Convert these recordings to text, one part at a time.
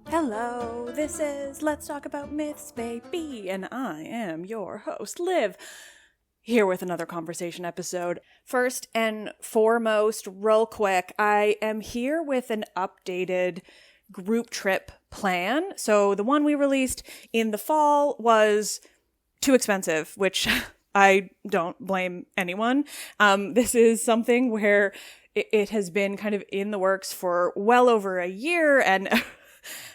Hello, this is Let's Talk About Myths, baby, and I am your host, Liv, here with another conversation episode. First and foremost, real quick, I am here with an updated group trip plan. So the one we released in the fall was too expensive, which I don't blame anyone. This is something where it has been kind of in the works for well over a year, and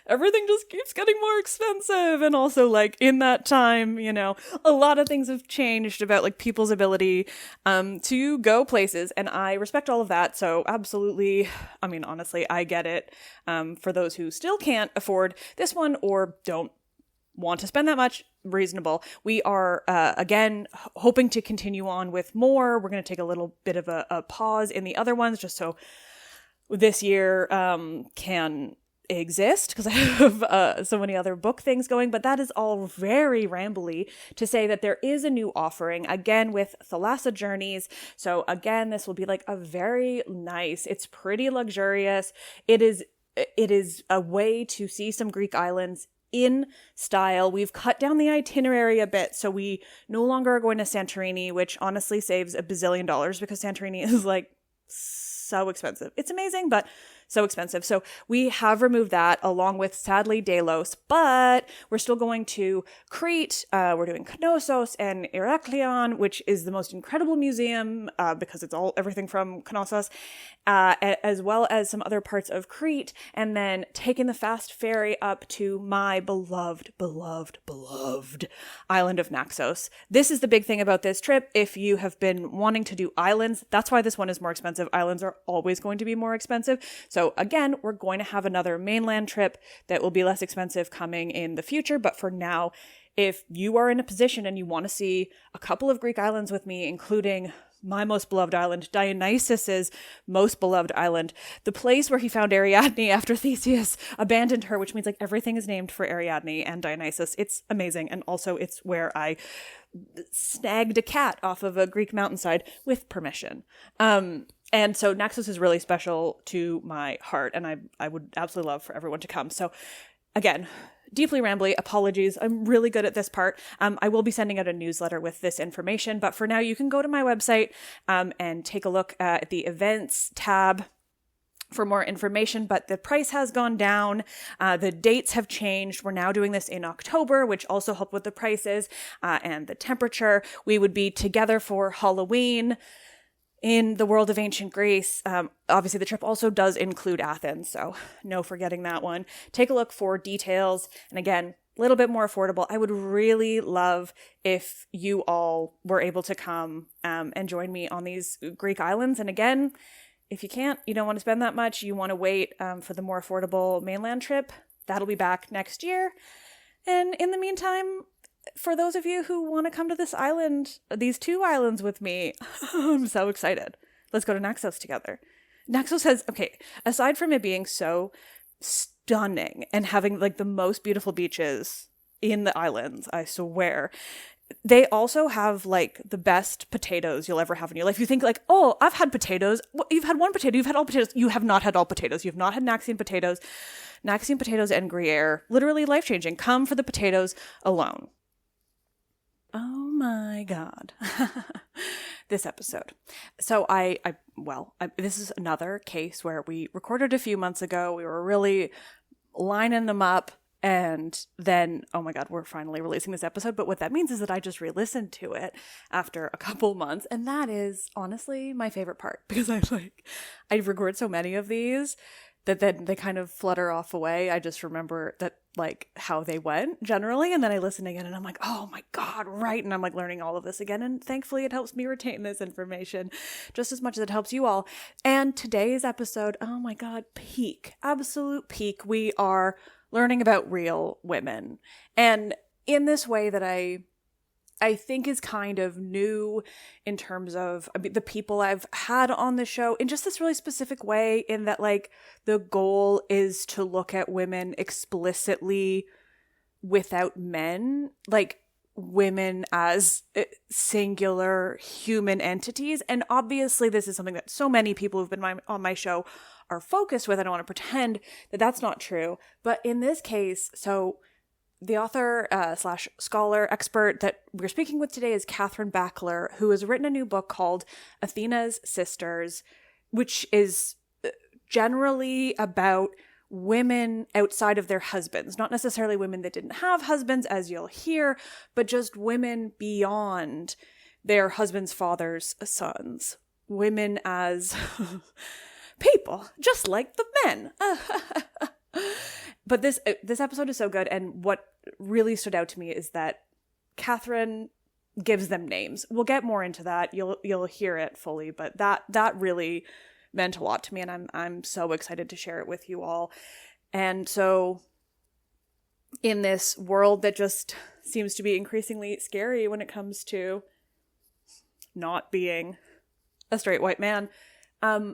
everything just keeps getting more expensive. And also, like, in that time, you know, a lot of things have changed about, like, people's ability to go places. And I respect all of that. So absolutely, I mean, honestly, I get it. For those who still can't afford this one or don't want to spend that much, reasonable. We are, again, hoping to continue on with more. We're going to take a little bit of a pause in the other ones just so this year can exist, because I have so many other book things going, but that is all very rambly to say that there is a new offering, again, with Thalassa Journeys. So again, this will be like a very nice, it's pretty luxurious. It is a way to see some Greek islands in style. We've cut down the itinerary a bit, so we no longer are going to Santorini, which honestly saves $1 bazillion because Santorini is like so expensive. It's amazing, but so expensive. So we have removed that along with, sadly, Delos, but we're still going to Crete. We're doing Knossos and Heraklion, which is the most incredible museum because it's everything from Knossos, as well as some other parts of Crete, and then taking the fast ferry up to my beloved island of Naxos. This is the big thing about this trip. If you have been wanting to do islands, that's why this one is more expensive. Islands are always going to be more expensive. So again, we're going to have another mainland trip that will be less expensive coming in the future. But for now, if you are in a position and you want to see a couple of Greek islands with me, including my most beloved island, Dionysus's most beloved island, the place where he found Ariadne after Theseus abandoned her, which means like everything is named for Ariadne and Dionysus. It's amazing. And also it's where I snagged a cat off of a Greek mountainside with permission. And so Naxos is really special to my heart, and I would absolutely love for everyone to come. So again, deeply rambly, apologies. I'm really good at this part. I will be sending out a newsletter with this information, but for now you can go to my website and take a look at the events tab for more information, but the price has gone down. The dates have changed. We're now doing this in October, which also helped with the prices and the temperature. We would be together for Halloween in the world of ancient Greece. Obviously, the trip also does include Athens, so no forgetting that one. Take a look for details. And again, a little bit more affordable. I would really love if you all were able to come and join me on these Greek islands. And again, if you can't, you don't want to spend that much, you want to wait for the more affordable mainland trip, that'll be back next year. And in the meantime, for those of you who want to come to this island, these two islands with me, I'm so excited. Let's go to Naxos together. Naxos has, okay, aside from it being so stunning and having like the most beautiful beaches in the islands, I swear, they also have like the best potatoes you'll ever have in your life. You think like, oh, I've had potatoes. Well, you've had one potato. You've had all potatoes. You have not had all potatoes. You've not had Naxian potatoes. Naxian potatoes and Gruyere, literally life-changing. Come for the potatoes alone. Oh my God. This episode. So this is another case where we recorded a few months ago. We were really lining them up. And then, oh my God, we're finally releasing this episode. But what that means is that I just re-listened to it after a couple months. And that is honestly my favorite part, because I record so many of these that then they kind of flutter off away. I just remember that like how they went generally. And then I listen again and I'm like, oh my God, right. And I'm like learning all of this again. And thankfully it helps me retain this information just as much as it helps you all. And today's episode, oh my God, peak, absolute peak. We are learning about real women. And in this way that I think is kind of new in terms of the people I've had on the show in just this really specific way, in that like the goal is to look at women explicitly without men, like women as singular human entities. And obviously this is something that so many people who've been on my show are focused with. I don't want to pretend that that's not true. But in this case, so the author slash scholar expert that we're speaking with today is Katherine Backler, who has written a new book called Athena's Sisters, which is generally about women outside of their husbands, not necessarily women that didn't have husbands, as you'll hear, but just women beyond their husbands' fathers' sons. Women as people, just like the men. But this episode is so good, and what really stood out to me is that Katherine gives them names. We'll get more into that. You'll hear it fully, but that really meant a lot to me, and I'm so excited to share it with you all. And so in this world that just seems to be increasingly scary when it comes to not being a straight white man,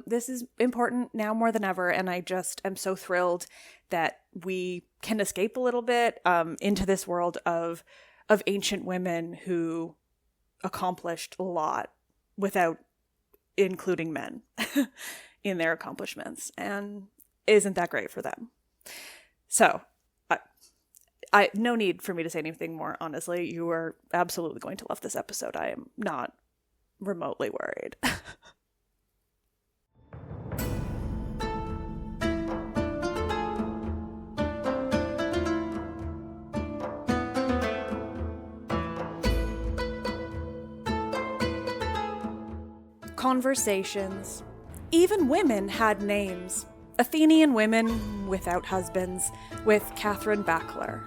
this is important now more than ever, and I just am so thrilled that we can escape a little bit into this world of ancient women who accomplished a lot without including men in their accomplishments. And isn't that great for them? So, I no need for me to say anything more, honestly. You are absolutely going to love this episode. I am not remotely worried. Conversations. Even women had names. Athenian women without husbands, with Katherine Backler.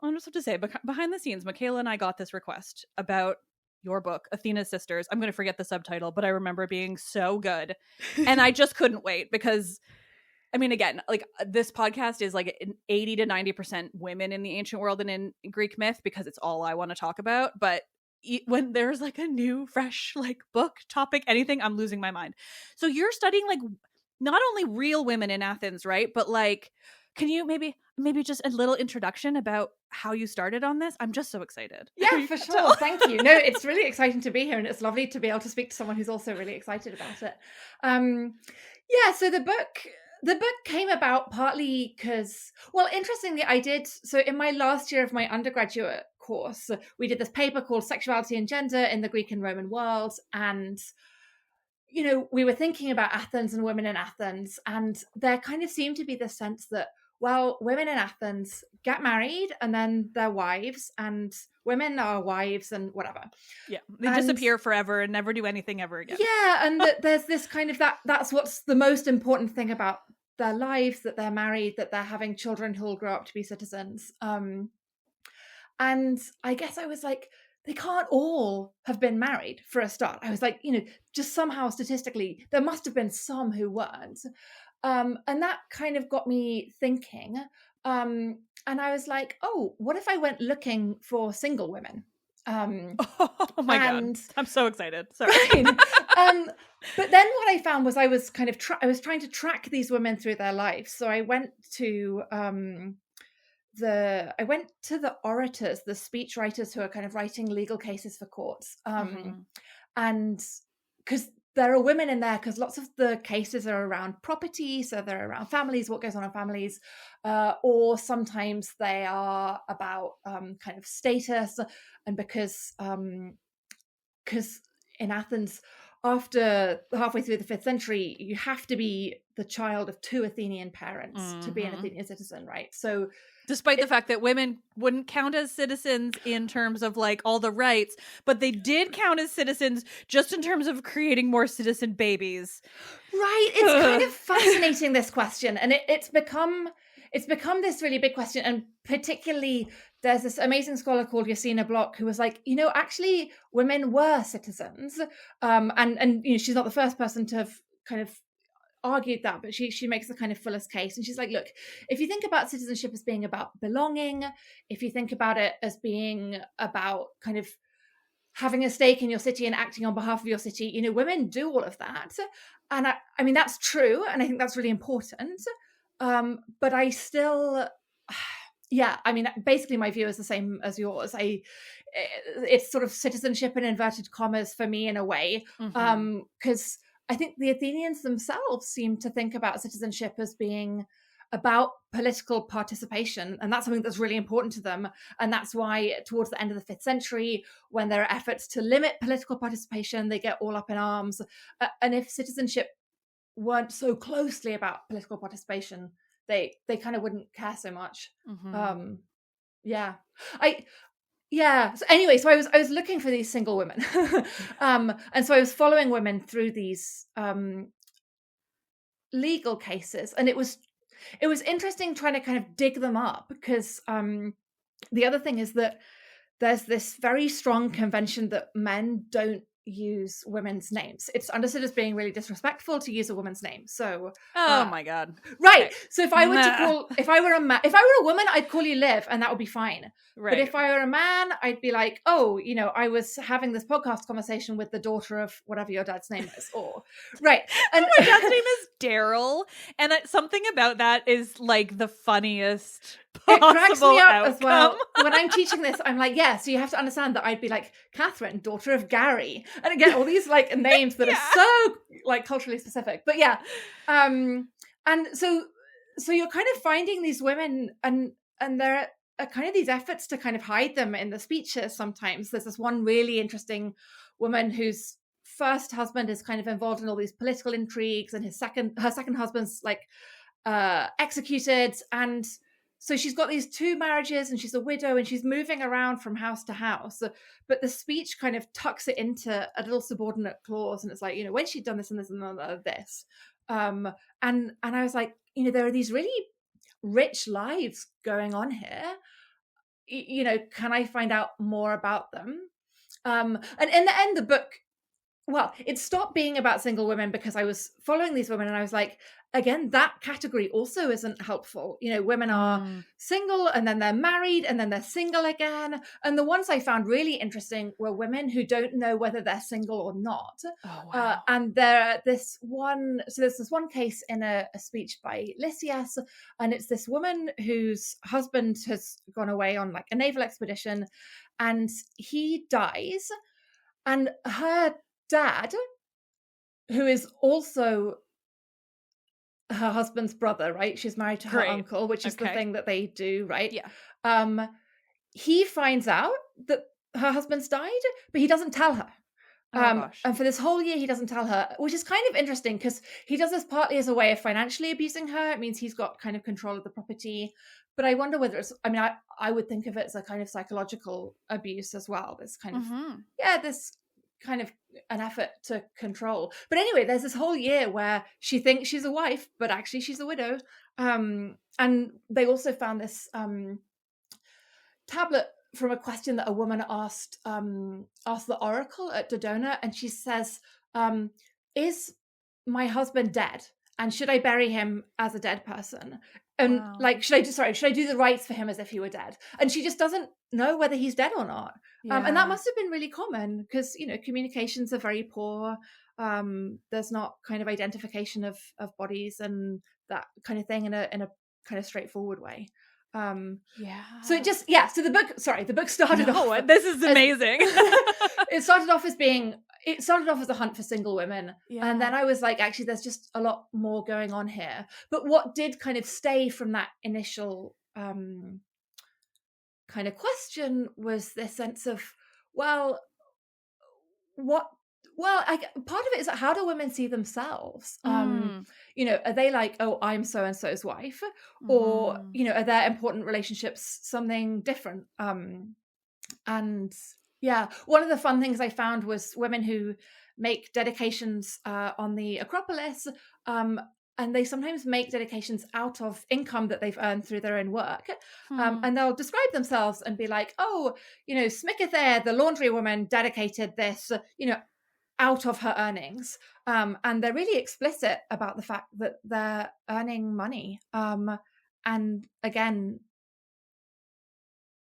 I just have to say, behind the scenes, Michaela and I got this request about your book, Athena's Sisters. I'm going to forget the subtitle, but I remember it being so good. And I just couldn't wait because, I mean, again, like this podcast is like 80 to 90% women in the ancient world and in Greek myth because it's all I want to talk about. But when there's like a new, fresh, like book topic, anything, I'm losing my mind. So you're studying like not only real women in Athens, right? But like, can you maybe just a little introduction about how you started on this? I'm just so excited. Yeah, for sure. Thank you. No, it's really exciting to be here, and it's lovely to be able to speak to someone who's also really excited about it. Yeah, so the book came about partly because, well, interestingly, so in my last year of my undergraduate course, we did this paper called Sexuality and Gender in the Greek and Roman World, and you know, we were thinking about Athens and women in Athens, and there kind of seemed to be this sense that, well, women in Athens get married and then they're wives, and women are wives and whatever. Yeah, they disappear forever and never do anything ever again. Yeah, and there's this kind of that's what's the most important thing about their lives, that they're married, that they're having children who will grow up to be citizens. And I guess I was like, they can't all have been married for a start. I was like, you know, just somehow statistically, there must have been some who weren't. And that kind of got me thinking. And I was like, oh, what if I went looking for single women? Oh my God. I'm so excited. Sorry. Right. But then what I found was I was kind of I was trying to track these women through their lives. So I went to the orators, the speech writers who are kind of writing legal cases for courts. And because there are women in there, because lots of the cases are around property, so they're around families, what goes on in families, or sometimes they are about kind of status, and because in Athens, after halfway through the 5th century, you have to be the child of 2 Athenian parents to be an Athenian citizen, right? So despite the fact that women wouldn't count as citizens in terms of like all the rights, but they did count as citizens just in terms of creating more citizen babies. Right. It's kind of fascinating, this question. And it's become it's become this really big question, and particularly there's this amazing scholar called Yasina Block who was like, actually women were citizens, and she's not the first person to have kind of argued that, but she makes the kind of fullest case, and she's like, look, if you think about citizenship as being about belonging, if you think about it as being about kind of having a stake in your city and acting on behalf of your city, women do all of that, and I mean that's true, and I think that's really important, but I still I mean basically my view is the same as yours. It's sort of citizenship in inverted commas for me in a way, because I think the Athenians themselves seem to think about citizenship as being about political participation, and that's something that's really important to them. And that's why towards the end of the 5th century, when there are efforts to limit political participation, they get all up in arms. And if citizenship weren't so closely about political participation, they kind of wouldn't care so much. So anyway, so I was looking for these single women, and so I was following women through these legal cases, and it was interesting trying to kind of dig them up, because the other thing is that there's this very strong convention that men don't use women's names. It's understood as being really disrespectful to use a woman's name. So my god, right. Okay. So if I were a woman, I'd call you Liv, and that would be fine. Right. But if I were a man, I'd be like, oh, I was having this podcast conversation with the daughter of whatever your dad's name is, or right. And my dad's name is Daryl, and something about that is like the funniest it cracks me up outcome. As well. When I'm teaching this, I'm like, so you have to understand that I'd be like Katherine, daughter of Gary, and again all these like names that are so like culturally specific. But and so you're kind of finding these women, and there are kind of these efforts to kind of hide them in the speeches. Sometimes there's this one really interesting woman whose first husband is kind of involved in all these political intrigues, and her second husband's like executed, and so she's got these 2 marriages, and she's a widow, and she's moving around from house to house. But the speech kind of tucks it into a little subordinate clause, and it's like, when she'd done this and this and this. And I was like, there are these really rich lives going on here. Can I find out more about them? And in the end, the book, well, it stopped being about single women because I was following these women, and I was like, again, that category also isn't helpful. Women are single, and then they're married, and then they're single again. And the ones I found really interesting were women who don't know whether they're single or not. Oh, wow. And there's this one case in a speech by Lysias, and it's this woman whose husband has gone away on like a naval expedition, and he dies, and her dad, who is also her husband's brother, right? She's married to her uncle, which is the thing that they do, right? Yeah. He finds out that her husband's died, but he doesn't tell her. And for this whole year, he doesn't tell her, which is kind of interesting because he does this partly as a way of financially abusing her. It means he's got kind of control of the property. But I wonder whether it's, I mean, I would think of it as a kind of psychological abuse as well. This kind of, this kind of an effort to control. But anyway, there's this whole year where she thinks she's a wife, but actually she's a widow. And they also found this tablet from a question that a woman asked the oracle at Dodona, and she says, is my husband dead, and should I bury him as a dead person, and like should I do the rites for him as if he were dead? And she just doesn't know whether he's dead or not. And that must have been really common because communications are very poor. There's not kind of identification of bodies and that kind of thing in a kind of straightforward way. So it just so the book started off, this is amazing. It started off as a hunt for single women, and then I was like, actually there's just a lot more going on here. But what did kind of stay from that initial kind of question was this sense of part of it is how do women see themselves? Are they like, oh, I'm so and so's wife, or are their important relationships something different? And one of the fun things I found was women who make dedications on the Acropolis, and they sometimes make dedications out of income that they've earned through their own work. And they'll describe themselves and be like, oh, Smicathere, the laundry woman, dedicated this, out of her earnings. And they're really explicit about the fact that they're earning money. And again,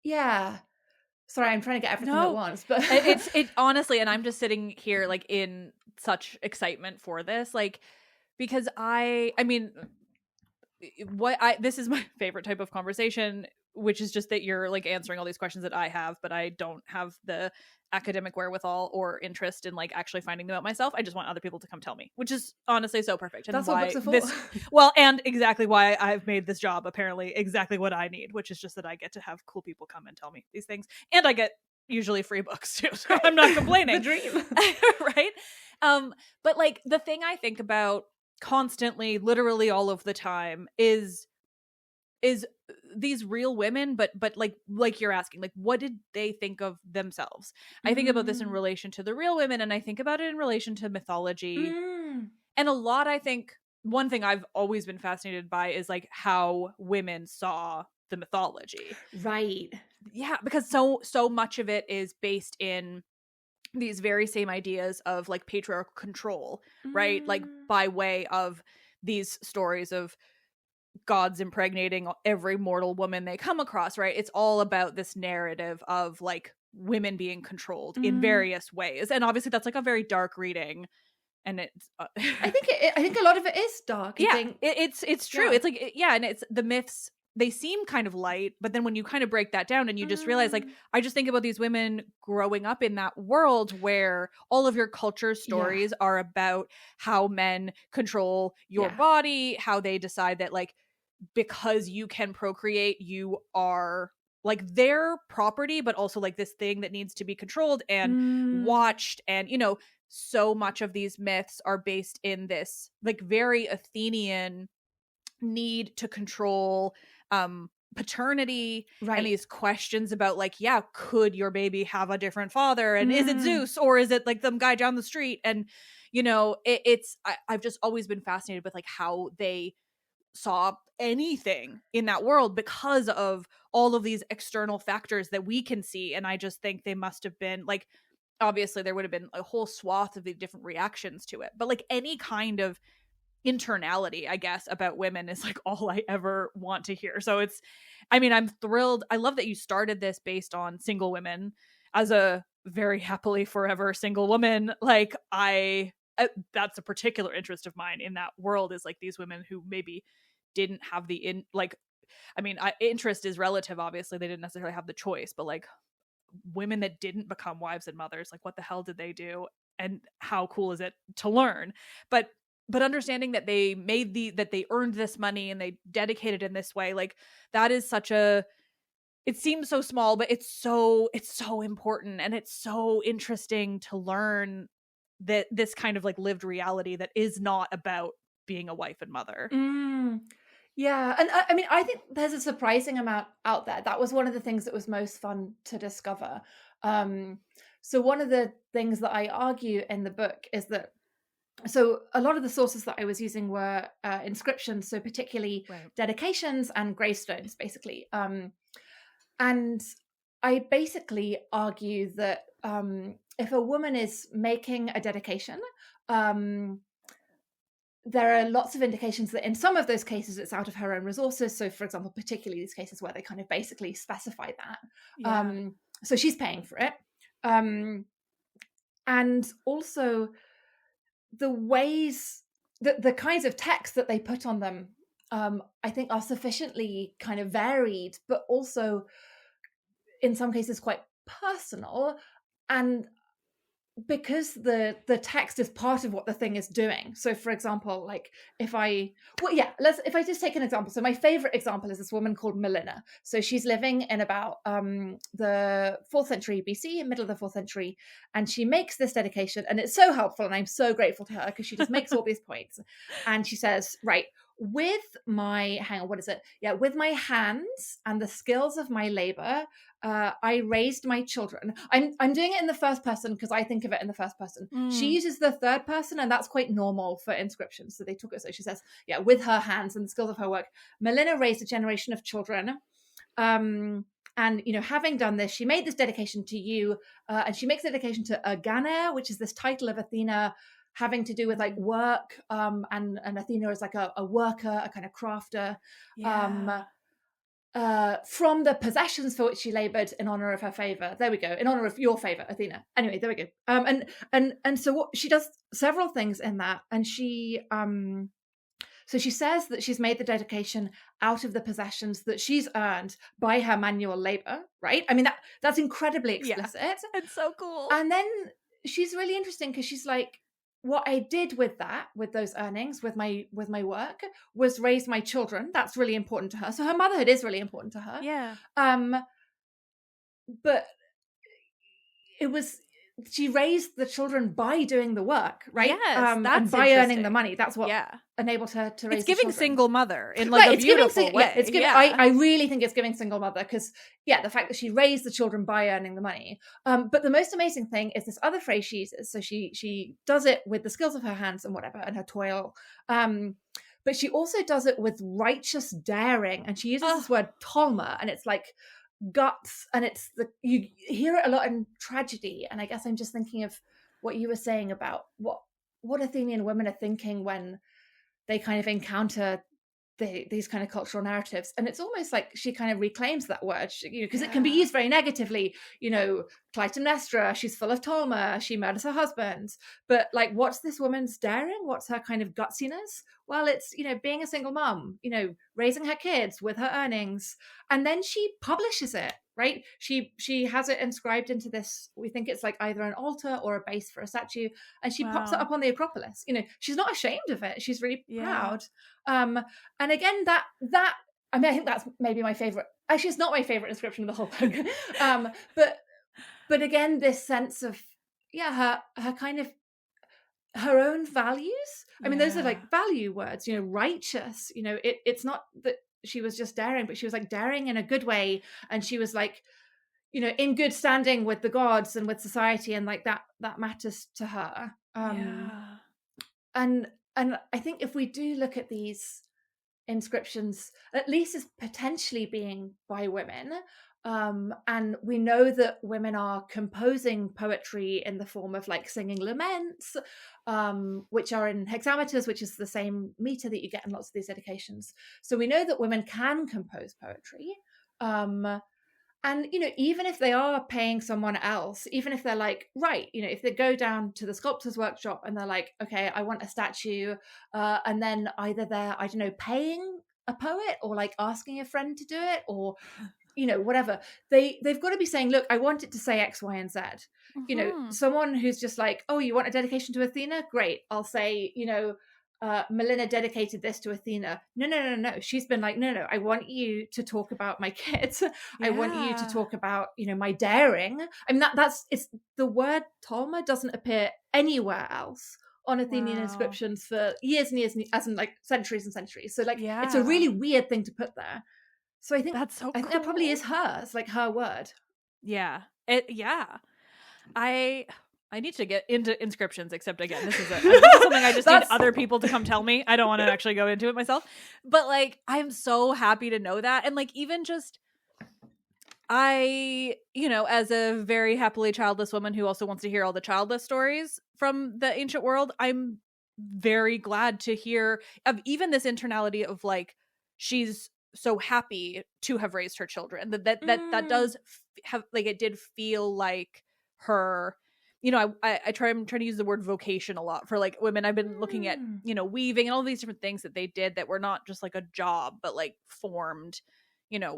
yeah. Sorry, I'm trying to get everything at once, but it honestly, and I'm just sitting here like in such excitement for this, like, because this is my favorite type of conversation, which is just that you're like answering all these questions that I have, but I don't have the academic wherewithal or interest in like actually finding them out myself. I just want other people to come tell me, which is honestly so perfect. And that's why what books are for. Well, and exactly why I've made this job apparently exactly what I need, which is just that I get to have cool people come and tell me these things, and I get usually free books too, so I'm not complaining. The dream. Right? But like the thing I think about constantly, literally all of the time, is these real women, but like you're asking, like, what did they think of themselves? I think about this in relation to the real women, and I think about it in relation to mythology. And a lot, I think, one thing I've always been fascinated by is like how women saw the mythology. Right. Yeah, because so much of it is based in these very same ideas of like patriarchal control, right? Like by way of these stories of gods impregnating every mortal woman they come across, right? It's all about this narrative of like women being controlled in various ways, and obviously that's like a very dark reading, and it's I think a lot of it is dark. It's true. It's like and it's the myths, they seem kind of light, but then when you kind of break that down and you just realize, like, I just think about these women growing up in that world where all of your culture stories are about how men control your body, how they decide that like because you can procreate, you are like their property, but also like this thing that needs to be controlled and watched. And so much of these myths are based in this like very Athenian need to control paternity, and these questions about like, could your baby have a different father, and is it Zeus or is it like some guy down the street? And I've just always been fascinated with like how they saw anything in that world because of all of these external factors that we can see. And I just think they must have been like, obviously there would have been a whole swath of the different reactions to it, but like any kind of internality, I guess, about women is like all I ever want to hear. So I'm thrilled. I love that you started this based on single women. As a very happily forever single woman, like that's a particular interest of mine in that world, is like these women who maybe didn't have interest is relative, obviously they didn't necessarily have the choice, but like women that didn't become wives and mothers, like what the hell did they do, and how cool is it to learn? But understanding that they that they earned this money and they dedicated in this way, like that is it seems so small, but it's so important, and it's so interesting to learn that this kind of like lived reality that is not about being a wife and mother. Yeah, and I think there's a surprising amount out there. That was one of the things that was most fun to discover. So one of the things that I argue in the book is that, so a lot of the sources that I was using were inscriptions, so particularly dedications and gravestones, basically. And I basically argue that if a woman is making a dedication, there are lots of indications that in some of those cases it's out of her own resources. So for example, particularly these cases where they kind of basically specify that. So she's paying for it. And also the ways that the kinds of text that they put on them, I think are sufficiently kind of varied, but also in some cases quite personal. And because the text is part of what the thing is doing. So for example, like if I just take an example. So my favorite example is this woman called Melina. So she's living in about the 4th century BC, middle of the 4th century, and she makes this dedication, and it's so helpful, and I'm so grateful to her because she just makes all these points. And she says, right, with my with my hands and the skills of my labor, I raised my children. I'm doing it in the first person because I think of it in the first person. She uses the third person, and that's quite normal for inscriptions. So they took it. So she says, with her hands and the skills of her work, Melina raised a generation of children. And having done this, she made this dedication to you, and she makes a dedication to Ergana, which is this title of Athena having to do with like work, and Athena is like a worker, a kind of crafter, from the possessions for which she labored in honor of her favor. There we go, in honor of your favor, Athena. Anyway, there we go. And so what she does several things in that, and she so she says that she's made the dedication out of the possessions that she's earned by her manual labor, right? I mean, that's incredibly explicit. Yeah, it's so cool. And then she's really interesting because she's like, what I did with those earnings, with my work, was raise my children. That's really important to her. So her motherhood is really important to her. Yeah. But she raised the children by doing the work, right? Yes, that's and by earning the money. That's what enabled her to raise. It's giving the single mother in like a beautiful way. It's giving. I really think it's giving single mother because the fact that she raised the children by earning the money. But the most amazing thing is this other phrase she uses. So she does it with the skills of her hands and whatever and her toil. But she also does it with righteous daring, and she uses this word tolma, and it's like guts, and you hear it a lot in tragedy. And I guess I'm just thinking of what you were saying about what Athenian women are thinking when they kind of encounter these kind of cultural narratives. And it's almost like she kind of reclaims that word, because it can be used very negatively. Clytemnestra, she's full of tolma, she murders her husband. But like, what's this woman's daring? What's her kind of gutsiness? Well, it's, being a single mom, raising her kids with her earnings. And then she publishes it, right? She has it inscribed into this, we think it's like either an altar or a base for a statue. And she pops it up on the Acropolis. She's not ashamed of it. She's really proud. And again, that I think that's maybe my favorite. Actually, it's not my favorite inscription of the whole book. But again, this sense of her kind of her own values. I mean, those are like value words. Righteous. It's not that she was just daring, but she was like daring in a good way, and she was like, in good standing with the gods and with society, and like that matters to her. And I think if we do look at these inscriptions, at least as potentially being by women, and we know that women are composing poetry in the form of like singing laments, which are in hexameters, which is the same meter that you get in lots of these dedications. So we know that women can compose poetry. And, even if they are paying someone else, even if they're like, right, if they go down to the sculptor's workshop and they're like, okay, I want a statue, and then either they're, I don't know, paying a poet or like asking a friend to do it, or, whatever, they've got to be saying, look, I want it to say X, Y, and Z. Someone who's just like, oh, you want a dedication to Athena? Great. I'll say, Melina dedicated this to Athena. No. She's been like, no, I want you to talk about my kids. I want you to talk about, my daring. I mean, it's the word tolma doesn't appear anywhere else on Athenian inscriptions for years and years, as in like centuries and centuries. So like, it's a really weird thing to put there. So I think that's so cool. I think that probably is hers, like her word. I need to get into inscriptions, except again, this is something I just need other people to come tell me. I don't want to actually go into it myself. But like, I'm so happy to know that. And like, even just, as a very happily childless woman who also wants to hear all the childless stories from the ancient world, I'm very glad to hear of even this internality of like, she's so happy to have raised her children. That does have, like, it did feel like her, I'm trying to use the word vocation a lot for like women. I've been looking at, weaving and all these different things that they did that were not just like a job, but like formed,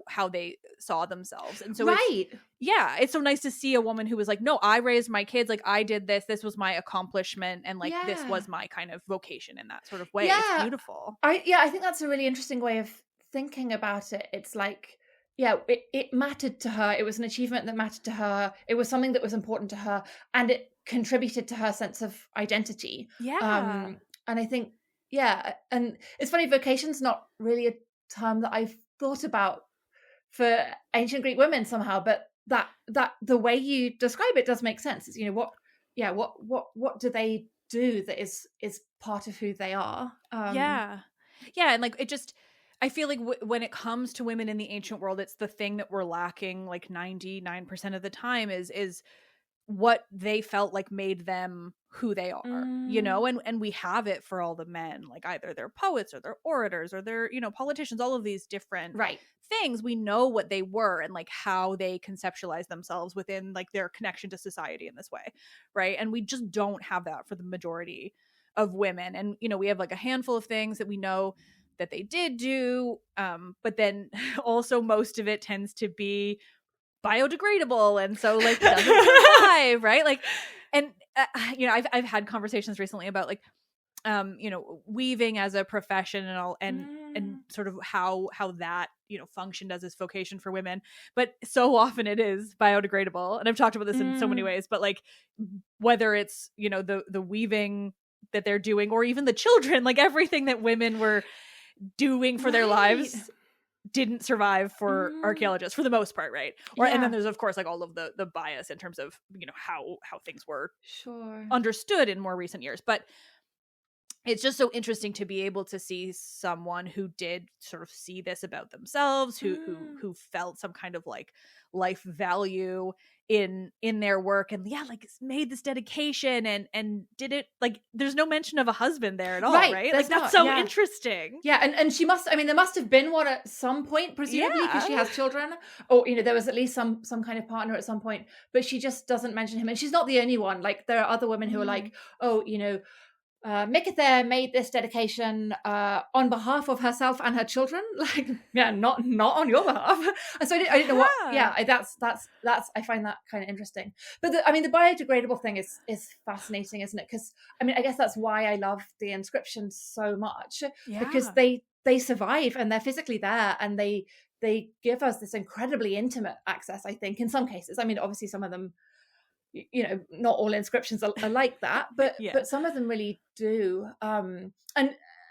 how they saw themselves. And so it's so nice to see a woman who was like, no, I raised my kids. Like I did this was my accomplishment. And like, this was my kind of vocation in that sort of way. Yeah. It's beautiful. I think that's a really interesting way of thinking about it. It's like, it mattered to her. It was an achievement that mattered to her. It was something that was important to her, and it contributed to her sense of identity. And I think yeah, and it's funny, vocation's not really a term that I've thought about for ancient Greek women somehow, but that the way you describe it does make sense. It's, what do they do that is part of who they are? Yeah, and like it just, I feel like when it comes to women in the ancient world, it's the thing that we're lacking like 99% of the time is what they felt like made them who they are, and we have it for all the men, like either they're poets or they're orators or they're, politicians, all of these different things. We know what they were and like how they conceptualize themselves within like their connection to society in this way, right? And we just don't have that for the majority of women. And we have like a handful of things that we know that they did do, but then also most of it tends to be biodegradable, and so like doesn't survive, right? Like, and I've had conversations recently about like weaving as a profession and all, and sort of how that functioned as this vocation for women, but so often it is biodegradable, and I've talked about this in so many ways, but like whether it's the weaving that they're doing, or even the children, like everything that women were doing for their lives didn't survive for archaeologists for the most part, right? And then there's of course like all of the bias in terms of how things were understood in more recent years. But it's just so interesting to be able to see someone who did sort of see this about themselves, who felt some kind of like life value in their work, and like made this dedication and did it. Like there's no mention of a husband there at all, right? Like that's so interesting. And she must, I mean, there must have been one at some point, presumably, because she has children, or there was at least some kind of partner at some point, but she just doesn't mention him. And she's not the only one. Like there are other women who are like, Mikathere made this dedication on behalf of herself and her children, like not on your behalf. And so I didn't know what. That's I find that kind of interesting. But the biodegradable thing is fascinating, isn't it? Because I guess that's why I love the inscriptions so much, because they survive and they're physically there, and they give us this incredibly intimate access, I think, in some cases. Obviously some of them, not all inscriptions are like that, but some of them really do. And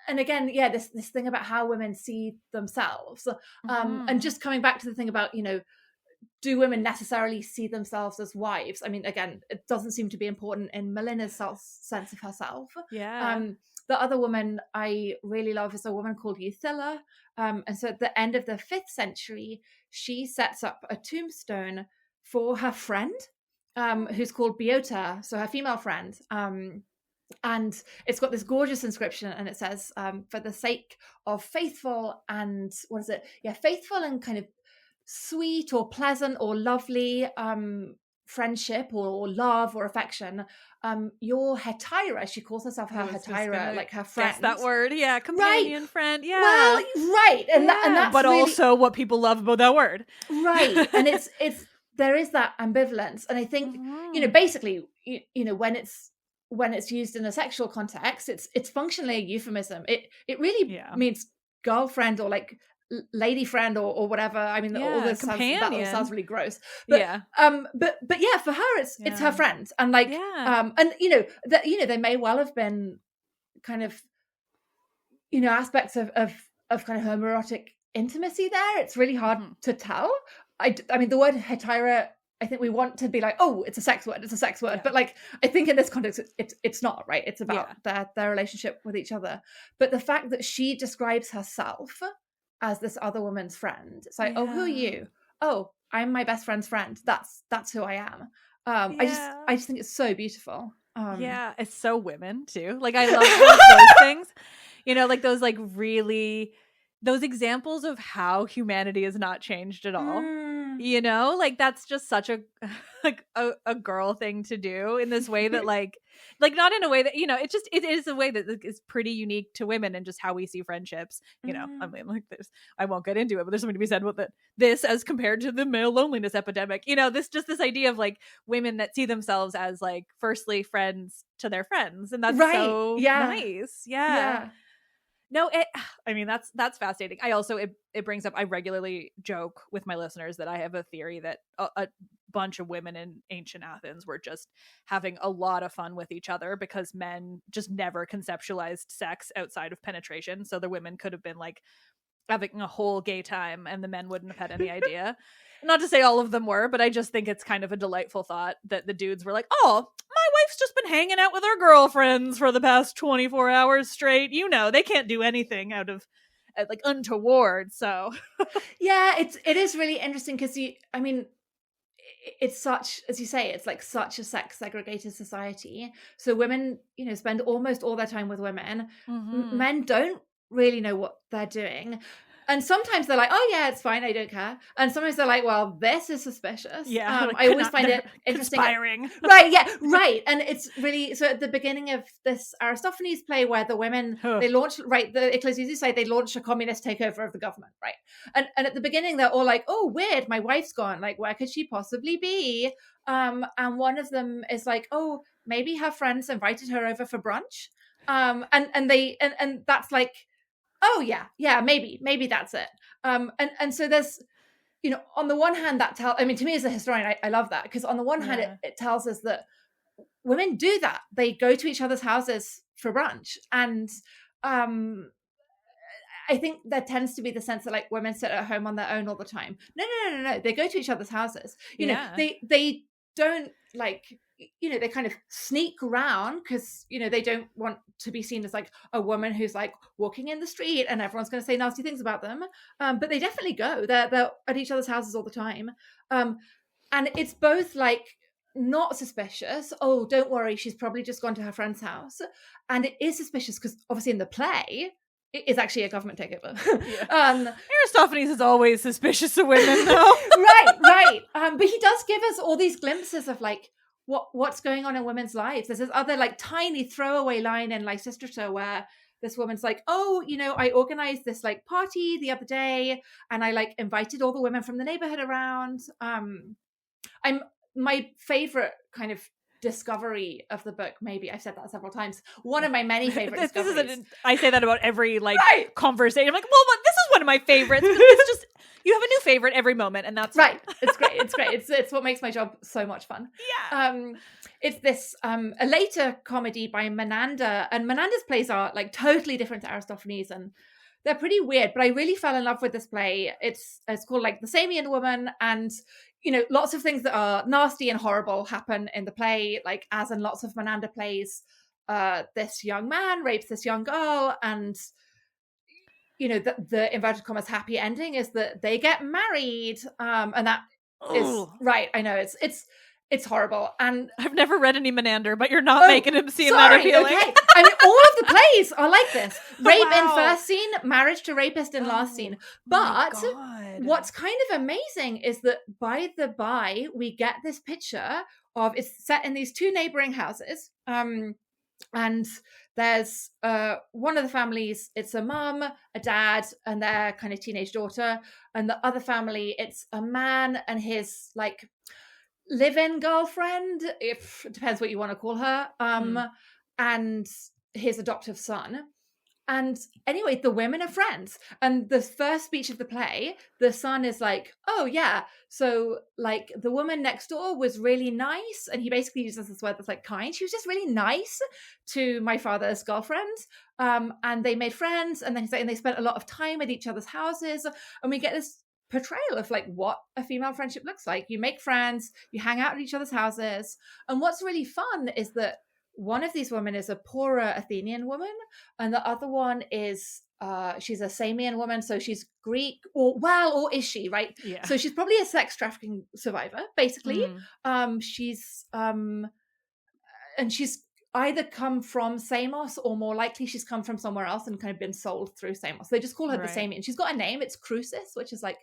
again, this thing about how women see themselves, and just coming back to the thing about, do women necessarily see themselves as wives? Again, it doesn't seem to be important in Melina's sense of herself. The other woman I really love is a woman called Euthila. And so at the end of the 5th century, she sets up a tombstone for her friend, who's called Biota, so her female friend. And it's got this gorgeous inscription, and it says, for the sake of faithful and, faithful and kind of sweet or pleasant or lovely friendship or love or affection, your hetaira, she calls herself her hetaira, like her friend. That word, companion, friend, Well, right, and that's but really, also what people love about that word, right? And it's there is that ambivalence, and I think basically, when it's used in a sexual context, it's functionally a euphemism. It really means girlfriend or like lady friend or whatever. All this sounds really gross. But, but for her, it's her friend, and like and they may well have been kind of aspects of kind of homoerotic intimacy there. It's really hard to tell. The word hetaira, I think we want to be like, oh, it's a sex word, but like I think in this context it's not, right? It's about their relationship with each other. But the fact that she describes herself as this other woman's friend, it's like, oh, who are you? Oh, I'm my best friend's friend. That's who I am. I just think it's so beautiful. It's so women too. Like I love those things, like those like really those examples of how humanity has not changed at all. Like that's just such a a girl thing to do in this way that like not in a way that it is a way that is pretty unique to women and just how we see friendships. Like there's, I won't get into it, but there's something to be said with this as compared to the male loneliness epidemic. This idea of like women that see themselves as like firstly friends to their friends, and that's so nice. No, I mean, that's fascinating. I also, it brings up, I regularly joke with my listeners that I have a theory that a bunch of women in ancient Athens were just having a lot of fun with each other because men just never conceptualized sex outside of penetration. So the women could have been like having a whole gay time and the men wouldn't have had any idea. Not to say all of them were, but I just think it's kind of a delightful thought that the dudes were like, oh, my wife's just been hanging out with her girlfriends for the past 24 hours straight. You know, they can't do anything out of like untoward. So Yeah, it is really interesting because it's such, as you say, it's like such a sex segregated society. So women, spend almost all their time with women. Men don't really know what they're doing. And sometimes they're like, oh yeah, it's fine, I don't care. And sometimes they're like, well, this is suspicious. Yeah, I always find it interesting. Conspiring. Right, yeah, right. And it's really, so at the beginning of this Aristophanes play where the women, they launch, right, the Ecclesiastes say they launch a communist takeover of the government, right? And at the beginning, they're all like, oh, weird, my wife's gone. Like, where could she possibly be? And one of them is like, oh, maybe her friends invited her over for brunch. And that's like, oh yeah, maybe that's it. And so there's, on the one hand, that to me as a historian, I love that, because on the one hand, it tells us that women do that. They go to each other's houses for brunch. And I think there tends to be the sense that like women sit at home on their own all the time. No. They go to each other's houses. They don't like, they kind of sneak around because, they don't want to be seen as like a woman who's like walking in the street and everyone's going to say nasty things about them. But they definitely go. They're at each other's houses all the time. And it's both like not suspicious. Oh, don't worry, she's probably just gone to her friend's house. And it is suspicious because obviously in the play, it is actually a government takeover. Aristophanes is always suspicious of women, though. Right. But he does give us all these glimpses of like what's going on in women's lives. There's this other like tiny throwaway line in Lysistrata where this woman's like, oh, I organized this like party the other day and I like invited all the women from the neighborhood around. My favorite kind of discovery of the book, maybe I've said that several times, one of my many favorite discoveries. I say that about every like conversation. I'm like, well, this is one of my favorites. It's just, you have a new favorite every moment, and that's right. It's great. It's what makes my job so much fun. Yeah. It's this a later comedy by Menander, and Menander's plays are like totally different to Aristophanes, and they're pretty weird. But I really fell in love with this play. It's called like The Samian Woman, and lots of things that are nasty and horrible happen in the play, like as in lots of Menander plays. This young man rapes this young girl, and the inverted commas happy ending is that they get married, and that is right. I know it's horrible, and I've never read any Menander, but you're not making him seem that appealing. Okay. I mean, all of the plays are like this: rape in first scene, marriage to rapist in last scene. But what's kind of amazing is that by the by, we get this picture of, it's set in these two neighboring houses, and there's one of the families, it's a mum, a dad, and their kind of teenage daughter, and the other family, it's a man and his like live-in girlfriend, if it depends what you want to call her, and his adoptive son. And anyway, the women are friends. And the first speech of the play, the son is like, oh yeah, so like the woman next door was really nice. And he basically uses this word that's like kind. She was just really nice to my father's girlfriend. And they made friends. And then he's like, and they spent a lot of time at each other's houses. And we get this portrayal of like what a female friendship looks like. You make friends, you hang out at each other's houses. And what's really fun is that one of these women is a poorer Athenian woman, and the other one is she's a Samian woman, so she's Greek, or is she, right? Yeah. So she's probably a sex trafficking survivor, basically. She's and she's either come from Samos, or more likely she's come from somewhere else and kind of been sold through Samos. They just call her the Samian. She's got a name, it's Crucis, which is like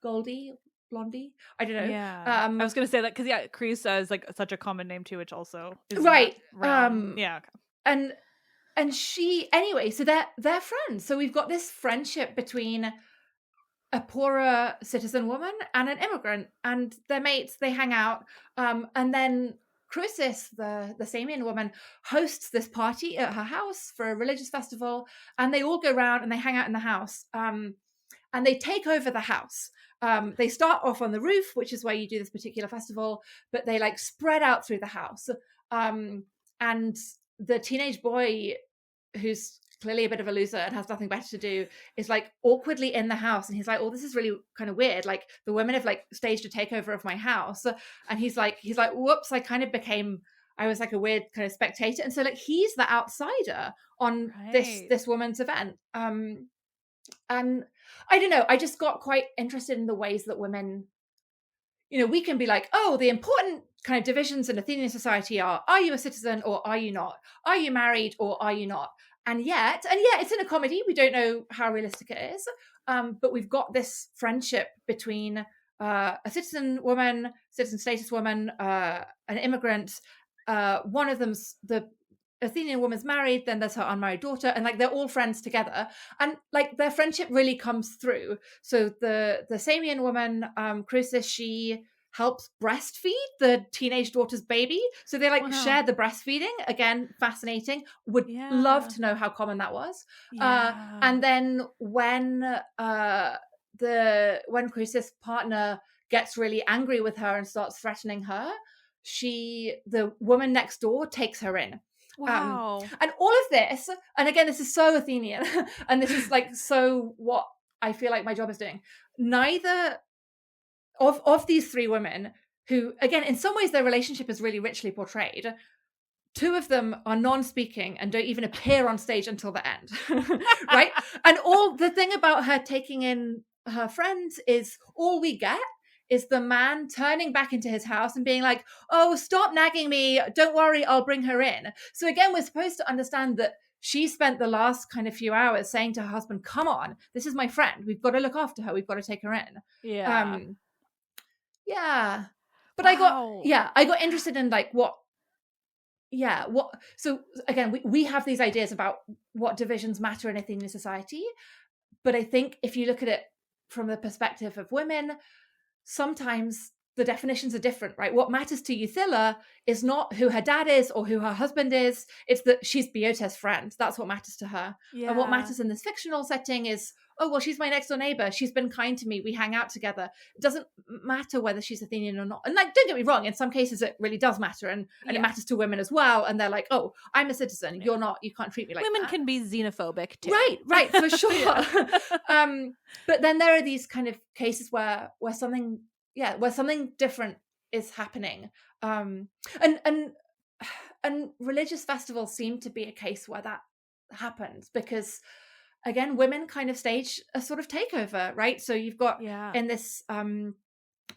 Goldie, Blondie, I don't know. Yeah. I was gonna say that because Crisa is like such a common name too, which also is right. Okay. And she, anyway, so they're friends. So we've got this friendship between a poorer citizen woman and an immigrant, and they're mates. They hang out, and then Croesus, the Samian woman, hosts this party at her house for a religious festival, and they all go around and they hang out in the house, and they take over the house. They start off on the roof, which is where you do this particular festival, but they like spread out through the house. And the teenage boy, who's clearly a bit of a loser and has nothing better to do, is like awkwardly in the house, and he's like, oh, this is really kind of weird, like the women have like staged a takeover of my house. And he's like whoops, I was like a weird kind of spectator. And so like he's the outsider on this woman's event. And I don't know, I just got quite interested in the ways that women, you know, we can be like, oh, the important kind of divisions in Athenian society are you a citizen or are you not? Are you married or are you not? And yet, it's in a comedy. We don't know how realistic it is. But we've got this friendship between a citizen status woman, an immigrant. One of them's the Athenian woman's married, then there's her unmarried daughter, and like they're all friends together, and like their friendship really comes through. So the Samian woman, Croesus, she helps breastfeed the teenage daughter's baby, so they like share the breastfeeding. Again, fascinating. Would love to know how common that was. And then when Croesus' partner gets really angry with her and starts threatening her, the woman next door takes her in. Wow. And all of this, and again, this is so Athenian, and this is like so what I feel like my job is doing. Neither of these three women, who, again, in some ways their relationship is really richly portrayed, two of them are non-speaking and don't even appear on stage until the end, right? And all the thing about her taking in her friends is all we get is the man turning back into his house and being like, oh, stop nagging me. Don't worry, I'll bring her in. So again, we're supposed to understand that she spent the last kind of few hours saying to her husband, come on, this is my friend. We've got to look after her. We've got to take her in. Yeah. Yeah. But wow. I got interested in like so again, we have these ideas about what divisions matter in Athenian society. But I think if you look at it from the perspective of women, sometimes the definitions are different, right? What matters to Euthila is not who her dad is or who her husband is. It's that she's Boeotes' friend. That's what matters to her. Yeah. And what matters in this fictional setting is, oh, well, she's my next door neighbor. She's been kind to me. We hang out together. It doesn't matter whether she's Athenian or not. And like, don't get me wrong, in some cases it really does matter. And it matters to women as well. And they're like, oh, I'm a citizen. You're not, you can't treat me like women that. Can be xenophobic too. Right, for sure. But then there are these kind of cases where something different is happening. And religious festivals seem to be a case where that happens because, again, women kind of stage a sort of takeover, right? So you've got in this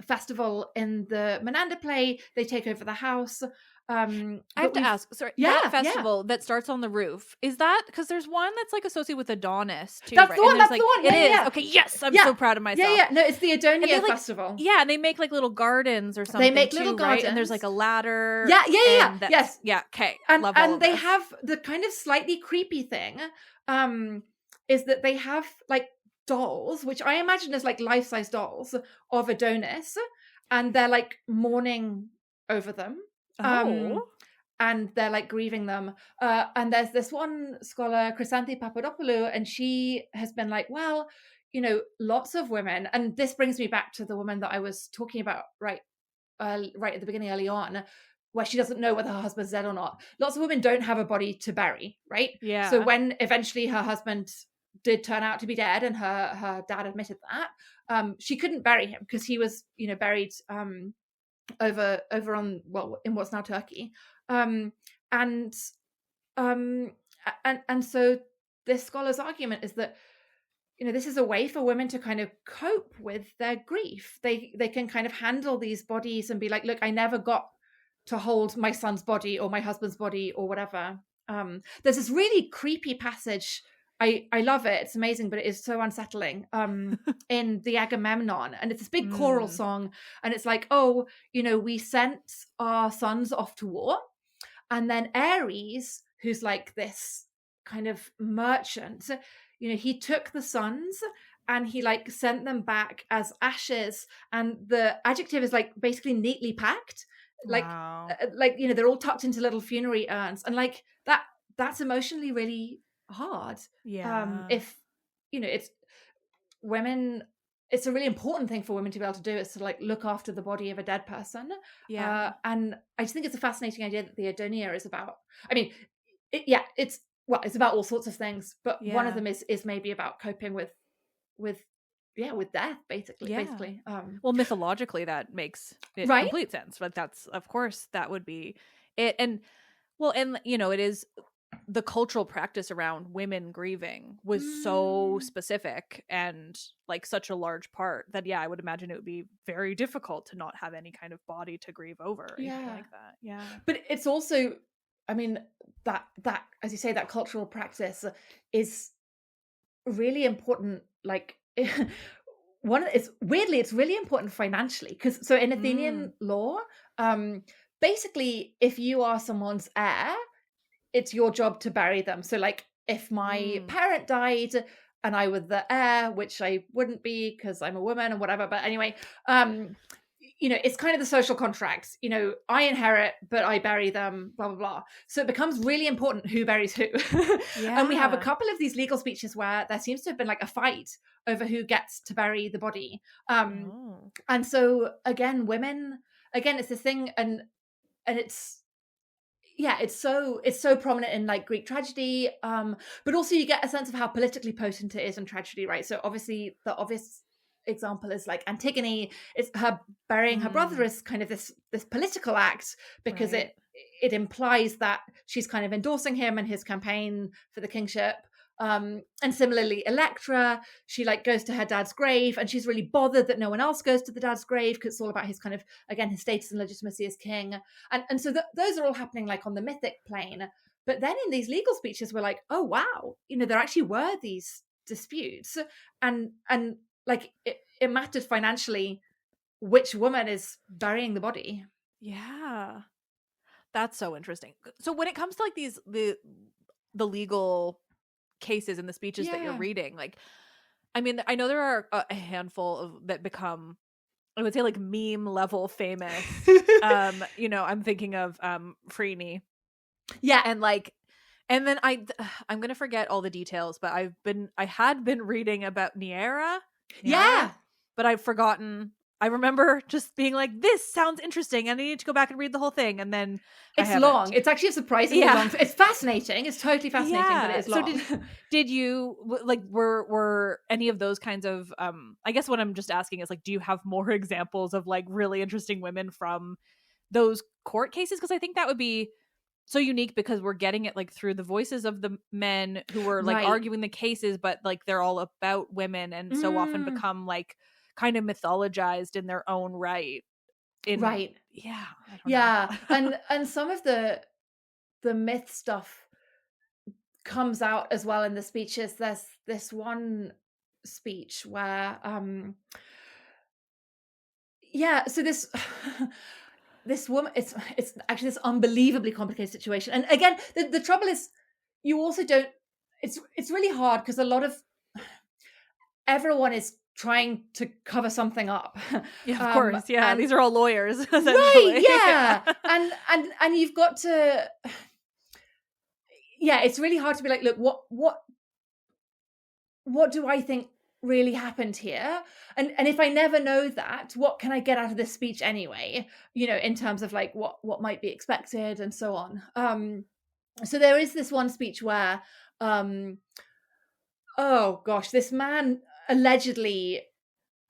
festival in the Menander play, they take over the house. I have to ask, sorry, that festival that starts on the roof, is that because there's one that's like associated with Adonis too? That's right? the one. That's the one. It is. Okay, yes, I'm so proud of myself. Yeah. No, it's the Adonia festival. Yeah, and they make like little gardens or something. They make little gardens, and there's like a ladder. Yes. Yeah. Okay. And they have the kind of slightly creepy thing, is that they have like dolls, which I imagine is like life-size dolls of Adonis, and they're like mourning over them. And they're like grieving them. And there's this one scholar, Chrysanthi Papadopoulou, and she has been like, well, you know, lots of women, and this brings me back to the woman that I was talking about right at the beginning early on, where she doesn't know whether her husband's dead or not. Lots of women don't have a body to bury, right? Yeah. So when eventually her husband did turn out to be dead, and her dad admitted that, she couldn't bury him because he was, you know, buried over on, well, in what's now Turkey, and so this scholar's argument is that, you know, this is a way for women to kind of cope with their grief. They can kind of handle these bodies and be like, look, I never got to hold my son's body or my husband's body or whatever. There's this really creepy passage. I love it. It's amazing, but it is so unsettling. In the Agamemnon, and it's this big choral song, and it's like, oh, you know, we sent our sons off to war, and then Ares, who's like this kind of merchant, you know, he took the sons and he like sent them back as ashes, and the adjective is like basically neatly packed. Wow. They're all tucked into little funerary urns, and like that's emotionally really hard. Yeah. If it's women, it's a really important thing for women to be able to do, is to like look after the body of a dead person. Yeah. And I just think it's a fascinating idea that the Adonia is about. I mean, it's about all sorts of things, but one of them is maybe about coping with death, basically. Well, mythologically, that makes it Right? complete sense. But that's, of course, that would be it. And it is the cultural practice around women grieving was so specific and like such a large part that I would imagine it would be very difficult to not have any kind of body to grieve over or anything like that. Yeah. But it's also, I mean, that as you say, that cultural practice is really important. Like it's really important financially, because so in Athenian law, basically, if you are someone's heir, it's your job to bury them. So like if my parent died and I was the heir, which I wouldn't be because I'm a woman and whatever, but anyway, it's kind of the social contract. I inherit, but I bury them, blah, blah, blah. So it becomes really important who buries who. And we have a couple of these legal speeches where there seems to have been like a fight over who gets to bury the body. And so again, it's this thing, and it's so prominent in like Greek tragedy, but also you get a sense of how politically potent it is in tragedy, right? So obviously the obvious example is like Antigone. It's her burying her brother is kind of this political act, because it implies that she's kind of endorsing him and his campaign for the kingship. And similarly, Electra, she like goes to her dad's grave, and she's really bothered that no one else goes to the dad's grave, because it's all about his kind of, again, his status and legitimacy as king. And so those are all happening like on the mythic plane. But then in these legal speeches, we're like, oh wow, there actually were these disputes, and like it mattered financially which woman is burying the body. Yeah, that's so interesting. So when it comes to like these the legal cases and the speeches that you're reading, like, I mean, I know there are a handful of that become, I would say, like meme level famous. I'm thinking of Freeney. And then I'm gonna forget all the details, but I had been reading about Neaera, but I've forgotten. I remember just being like, this sounds interesting, and I need to go back and read the whole thing. And then it's long. It's actually a surprisingly long. It's fascinating. It's totally fascinating, but it's long. So did you like were any of those kinds of I guess what I'm just asking is like, do you have more examples of like really interesting women from those court cases? Because I think that would be so unique, because we're getting it like through the voices of the men who were like arguing the cases, but like they're all about women, and so often become like kind of mythologized in their own right. And some of the myth stuff comes out as well in the speeches. There's this one speech where so this woman, it's actually this unbelievably complicated situation, and again the trouble is you also don't, it's really hard because a lot of everyone is trying to cover something up. Yeah, of course. Yeah, these are all lawyers, essentially. Right, yeah. and you've got to, it's really hard to be like, look, what do I think really happened here? And if I never know that, what can I get out of this speech anyway? In terms of like what might be expected and so on. So there is this one speech where, this man allegedly